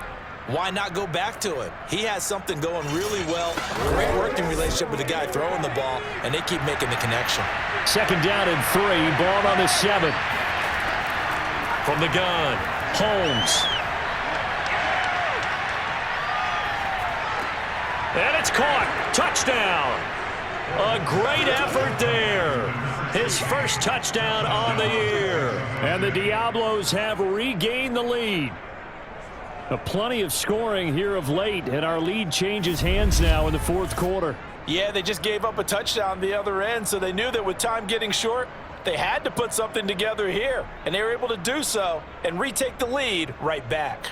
why not go back to it? He has something going really well. Great working relationship with the guy throwing the ball, and they keep making the connection. 2nd down and 3. Ball on the 7. From the gun, Holmes. And it's caught. Touchdown. A great effort there. His first touchdown on the year. And the Diablos have regained the lead. Plenty of scoring here of late, and our lead changes hands now in the 4th quarter. Yeah, they just gave up a touchdown the other end, so they knew that with time getting short, they had to put something together here, and they were able to do so and retake the lead right back.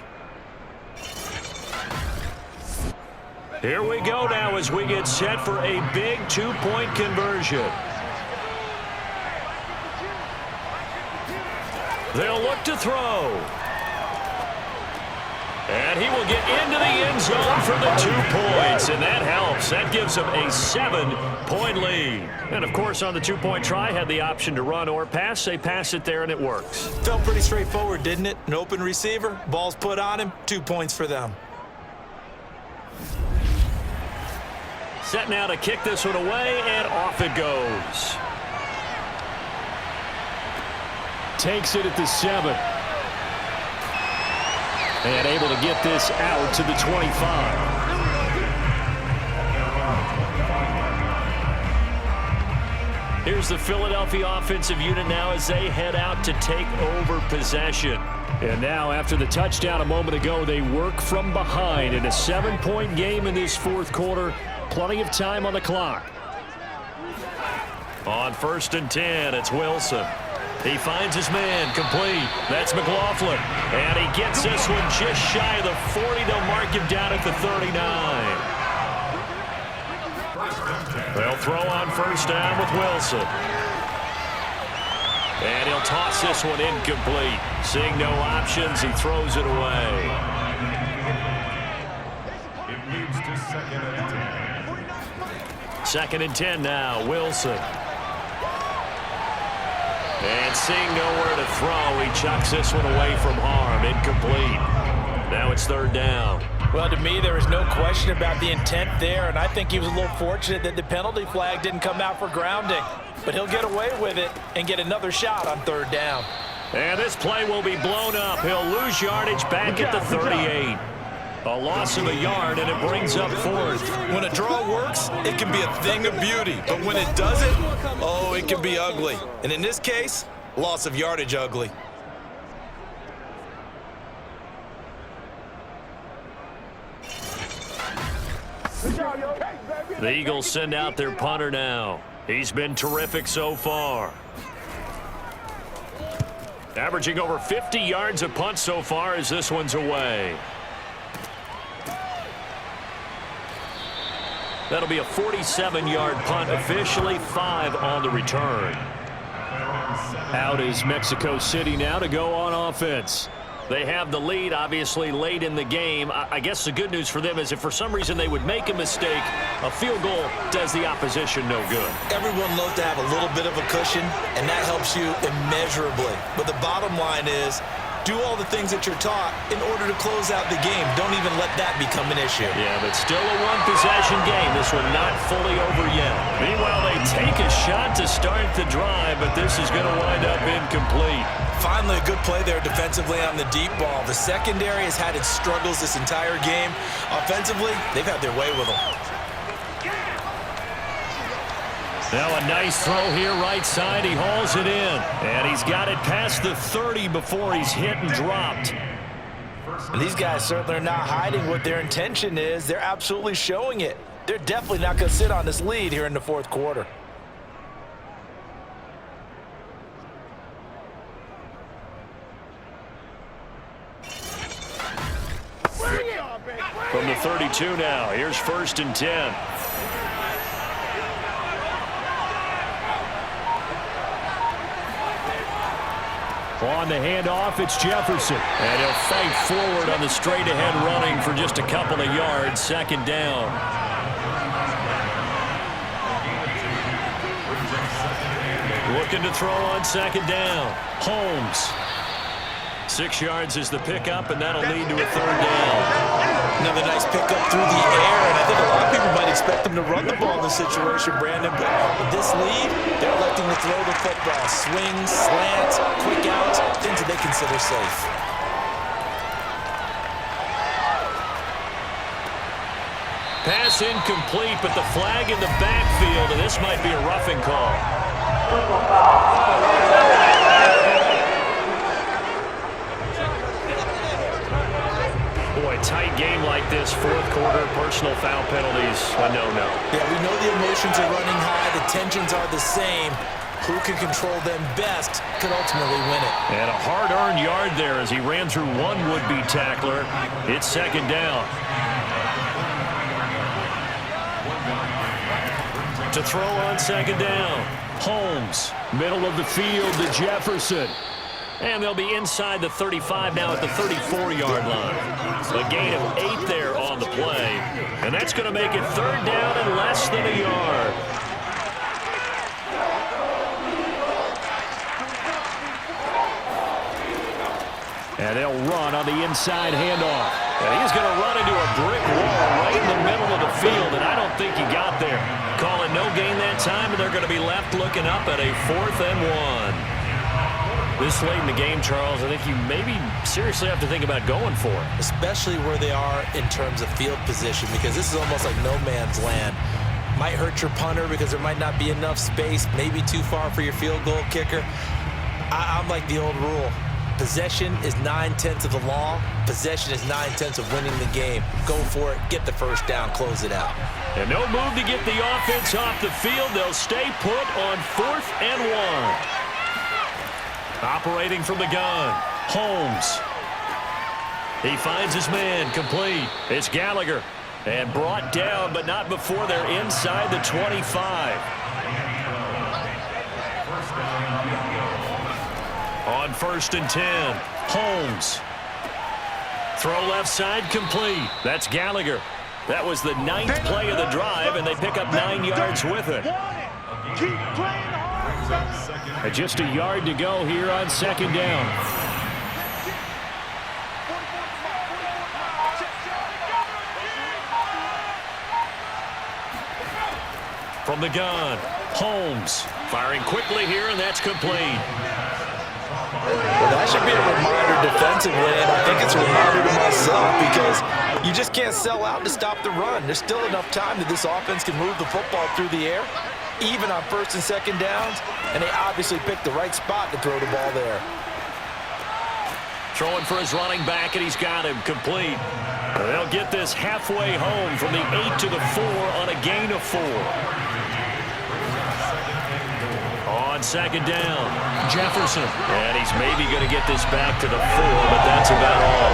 Here we go now as we get set for a big 2-point conversion. They'll look to throw. And he will get into the end zone for the 2 points, and that helps. That gives him a 7-point lead. And, of course, on the 2-point try, had the option to run or pass. They pass it there, and it works. Felt pretty straightforward, didn't it? An open receiver, ball's put on him, 2 points for them. Set now to kick this one away, and off it goes. Takes it at the 7. And able to get this out to the 25. Here's the Philadelphia offensive unit now as they head out to take over possession. And now after the touchdown a moment ago, they work from behind in a 7-point game in this 4th quarter. Plenty of time on the clock. On 1st and 10, it's Wilson. He finds his man, complete. That's McLaughlin. And he gets this one just shy of the 40. They'll mark him down at the 39. They'll throw on first down with Wilson. And he'll toss this one incomplete. Seeing no options, he throws it away. It leads to 2nd and 10. 2nd and 10 now, Wilson. And seeing nowhere to throw, he chucks this one away from harm. Incomplete. Now it's 3rd down. Well, to me, there is no question about the intent there, and I think he was a little fortunate that the penalty flag didn't come out for grounding. But he'll get away with it and get another shot on 3rd down. And this play will be blown up. He'll lose yardage back at the 38. A loss of a yard, and it brings up 4th. When a draw works, it can be a thing of beauty. But when it doesn't, oh, it can be ugly. And in this case, loss of yardage ugly. The Eagles send out their punter now. He's been terrific so far. Averaging over 50 yards a punt so far as this one's away. That'll be a 47-yard punt, officially 5 on the return. Out is Mexico City now to go on offense. They have the lead, obviously, late in the game. I guess the good news for them is if for some reason they would make a mistake, a field goal does the opposition no good. Everyone loves to have a little bit of a cushion, and that helps you immeasurably. But the bottom line is, do all the things that you're taught in order to close out the game. Don't even let that become an issue. Yeah, but still a one-possession game. This one not fully over yet. Meanwhile, they take a shot to start the drive, but this is going to wind up incomplete. Finally, a good play there defensively on the deep ball. The secondary has had its struggles this entire game. Offensively, they've had their way with them. Now a nice throw here right side. He hauls it in. And he's got it past the 30 before he's hit and dropped. And these guys certainly are not hiding what their intention is. They're absolutely showing it. They're definitely not going to sit on this lead here in the 4th quarter. From the 32 now, here's 1st and 10. On the handoff, it's Jefferson. And he'll fight forward on the straight-ahead running for just a couple of yards. 2nd down. Looking to throw on 2nd down. Holmes. 6 yards is the pickup, and that'll lead to a 3rd down. Another nice pickup through the air, and I think a lot of people might expect them to run the ball in this situation, Brandon, but with this lead, they're electing to throw the football. Swings, slants, quick outs, things that they consider safe. Pass incomplete, but the flag in the backfield, and this might be a roughing call. Boy, tight game like this, 4th quarter, personal foul penalties, a no-no. Yeah, we know the emotions are running high, the tensions are the same. Who can control them best could ultimately win it. And a hard-earned yard there as he ran through one would-be tackler. It's 2nd down. To throw on 2nd down, Holmes, middle of the field to Jefferson. And they'll be inside the 35 now at the 34-yard line. A gain of 8 there on the play. And that's going to make it 3rd down and less than a yard. And they'll run on the inside handoff. And he's going to run into a brick wall right in the middle of the field, and I don't think he got there. Call it no gain that time, and they're going to be left looking up at a 4th and 1. This late in the game, Charles, I think you maybe seriously have to think about going for it. Especially where they are in terms of field position, because this is almost like no man's land. Might hurt your punter because there might not be enough space, maybe too far for your field goal kicker. I'm like the old rule. Possession is 9/10 of the law. Possession is 9/10 of winning the game. Go for it. Get the first down. Close it out. And no move to get the offense off the field. They'll stay put on 4th and 1. Operating from the gun, Holmes. He finds his man, complete. It's Gallagher. And brought down, but not before they're inside the 25. On 1st and 10, Holmes. Throw left side complete. That's Gallagher. That was the 9th play of the drive, and they pick up 9 yards with it. Keep playing hard. Just a yard to go here on 2nd down. From the gun, Holmes firing quickly here, and that's complete. Well, that should be a reminder defensively, and I think it's a reminder to myself because you just can't sell out to stop the run. There's still enough time that this offense can move the football through the air, even on 1st and 2nd downs, and they obviously picked the right spot to throw the ball there. Throwing for his running back, and he's got him complete. They'll get this halfway home from the 8 to the 4 on a gain of 4. On 2nd down, Jefferson. And he's maybe going to get this back to the 4, but that's about all.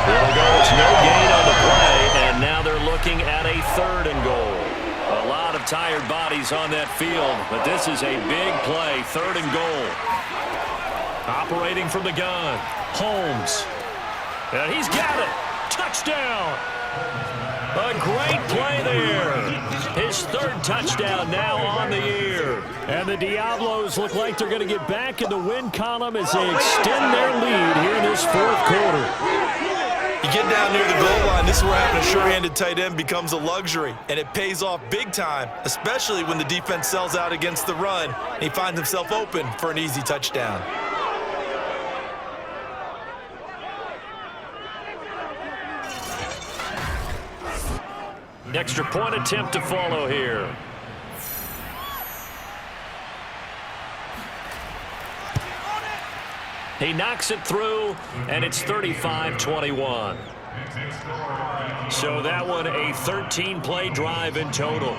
It'll go. It's no gain on the play, and now they're looking at a 3rd and goal. A lot of tired bodies on that field, but this is a big play, 3rd and goal. Operating from the gun, Holmes. And he's got it. Touchdown. A great play there. His 3rd touchdown now on the year. And the Diablos look like they're going to get back in the win column as they extend their lead here in this 4th quarter. You get down near the goal line, this is where having a sure-handed tight end becomes a luxury, and it pays off big time, especially when the defense sells out against the run, and he finds himself open for an easy touchdown. Extra point attempt to follow here. He knocks it through, and it's 35-21. So that one a 13-play drive in total.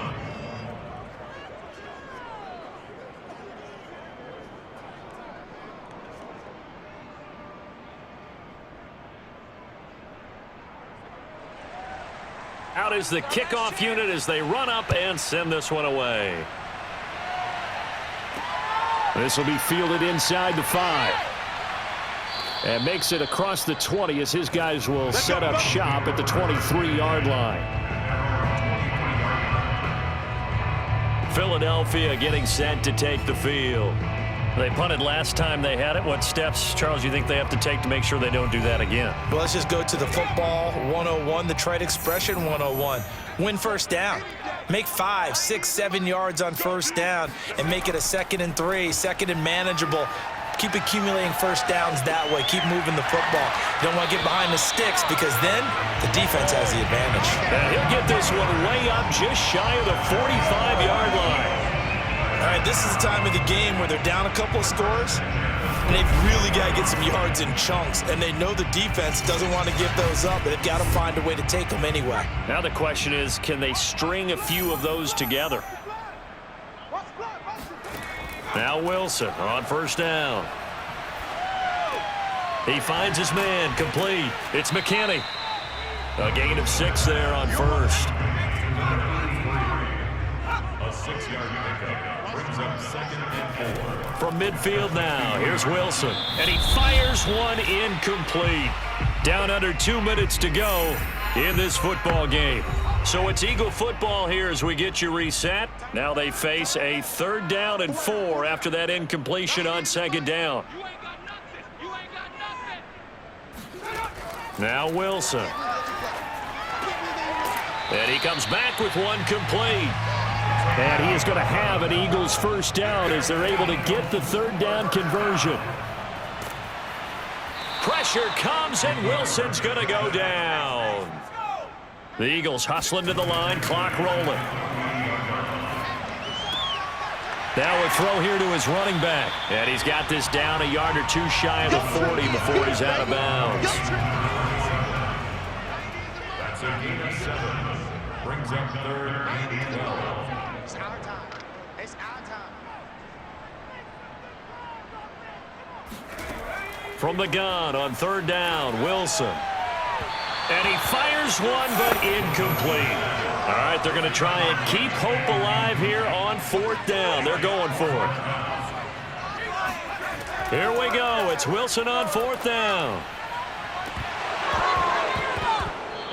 Out is the kickoff unit as they run up and send this one away. This will be fielded inside the 5. And makes it across the 20 as his guys will set up shop at the 23-yard line. Philadelphia getting set to take the field. They punted last time they had it. What steps, Charles, do you think they have to take to make sure they don't do that again? Well, let's just go to the football 101, the trite expression 101. Win 1st down. Make 5, 6, 7 yards on 1st down and make it a 2nd and 3, 2nd and manageable. Keep accumulating 1st downs that way. Keep moving the football. You don't want to get behind the sticks because then the defense has the advantage. And he'll get this one way up just shy of the 45-yard line. All right, this is the time of the game where they're down a couple of scores, and they've really got to get some yards in chunks, and they know the defense doesn't want to give those up, but they've got to find a way to take them anyway. Now the question is, can they string a few of those together? Now Wilson on 1st down. He finds his man complete. It's McKinney. A gain of 6 there on 1st. A 6-yard pickup brings up 2nd and 4. From midfield now, here's Wilson. And he fires one incomplete. Down under 2 minutes to go in this football game. So it's Eagle football here as we get you reset. Now they face a 3rd down and 4 after that incompletion on 2nd down. Now Wilson. And he comes back with one complete. And he is going to have an Eagles 1st down as they're able to get the 3rd down conversion. Pressure comes, and Wilson's going to go down. The Eagles hustling to the line, clock rolling. Now a throw here to his running back. And he's got this down a yard or 2 shy of the 40 before he's out of bounds. That's a gain of 7. Brings up 3rd and 12. It's our time. It's our time. From the gun on 3rd down, Wilson. And he fires one, but incomplete. All right, they're going to try and keep hope alive here on 4th down. They're going for it. Here we go. It's Wilson on 4th down.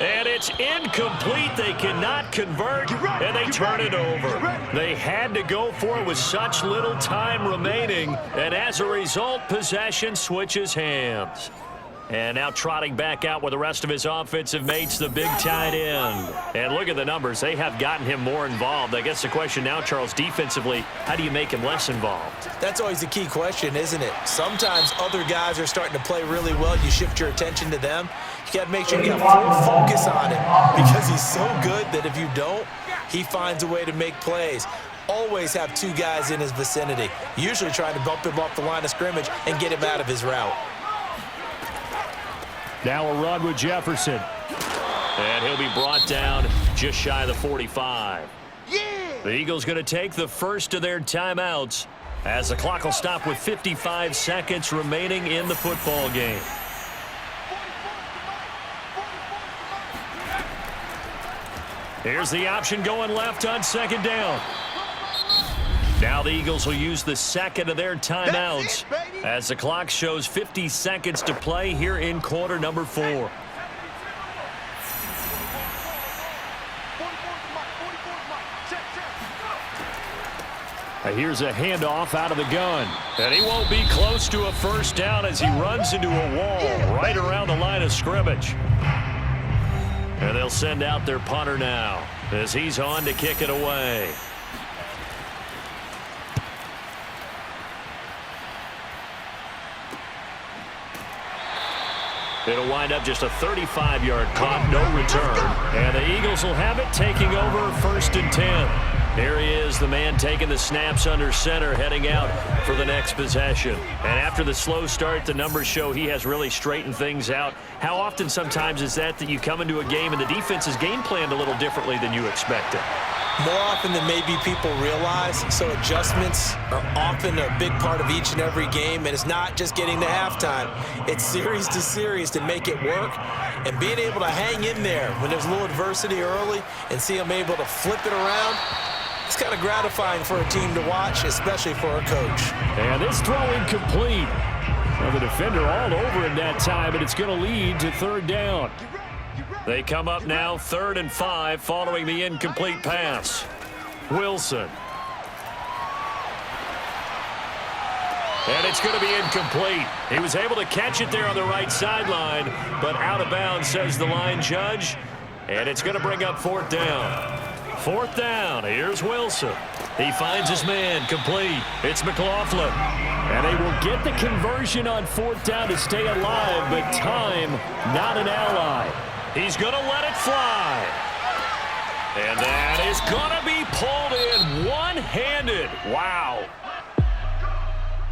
And it's incomplete. They cannot convert, and they turn it over. They had to go for it with such little time remaining, and as a result, possession switches hands. And now trotting back out with the rest of his offensive mates, the big tight end. And look at the numbers. They have gotten him more involved. I guess the question now, Charles, defensively, how do you make him less involved? That's always the key question, isn't it? Sometimes other guys are starting to play really well. You shift your attention to them. You got to make sure you got full focus on him because he's so good that if you don't, he finds a way to make plays. Always have 2 guys in his vicinity, usually trying to bump him off the line of scrimmage and get him out of his route. Now a run with Jefferson. And he'll be brought down just shy of the 45. The Eagles going to take the first of their timeouts as the clock will stop with 55 seconds remaining in the football game. Here's the option going left on 2nd down. Now the Eagles will use the second of their timeouts as the clock shows 50 seconds to play here in quarter number 4. Here's a handoff out of the gun. And he won't be close to a first down as he runs into a wall right around the line of scrimmage. And they'll send out their punter now as he's on to kick it away. It'll wind up just a 35-yard punt, no return. And the Eagles will have it taking over 1st and 10. Here he is, the man taking the snaps under center, heading out for the next possession. And after the slow start, the numbers show he has really straightened things out. How often sometimes is that you come into a game and the defense is game planned a little differently than you expected? More often than maybe people realize, so adjustments are often a big part of each and every game, and it's not just getting to halftime. It's series to series to make it work, and being able to hang in there when there's a little adversity early and see them able to flip it around, it's kind of gratifying for a team to watch, especially for a coach. And this throw incomplete. Well, the defender all over him that time, and it's going to lead to 3rd down. They come up now 3rd and 5 following the incomplete pass. Wilson. And it's going to be incomplete. He was able to catch it there on the right sideline, but out of bounds, says the line judge. And it's going to bring up 4th down. 4th down. Here's Wilson. He finds his man complete. It's McLaughlin. And they will get the conversion on 4th down to stay alive, but time not an ally. He's going to let it fly. And that is going to be pulled in one-handed. Wow.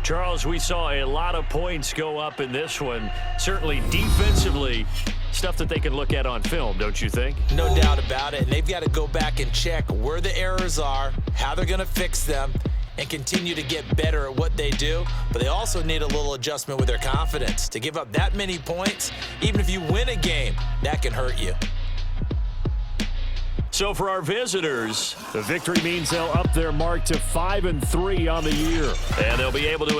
Charles, we saw a lot of points go up in this one. Certainly defensively, stuff that they can look at on film, don't you think? No doubt about it. And they've got to go back and check where the errors are, how they're going to fix them, and continue to get better at what they do. But they also need a little adjustment with their confidence. To give up that many points, even if you win a game, that can hurt you. So for our visitors, the victory means they'll up their mark to 5-3 on the year. And they'll be able to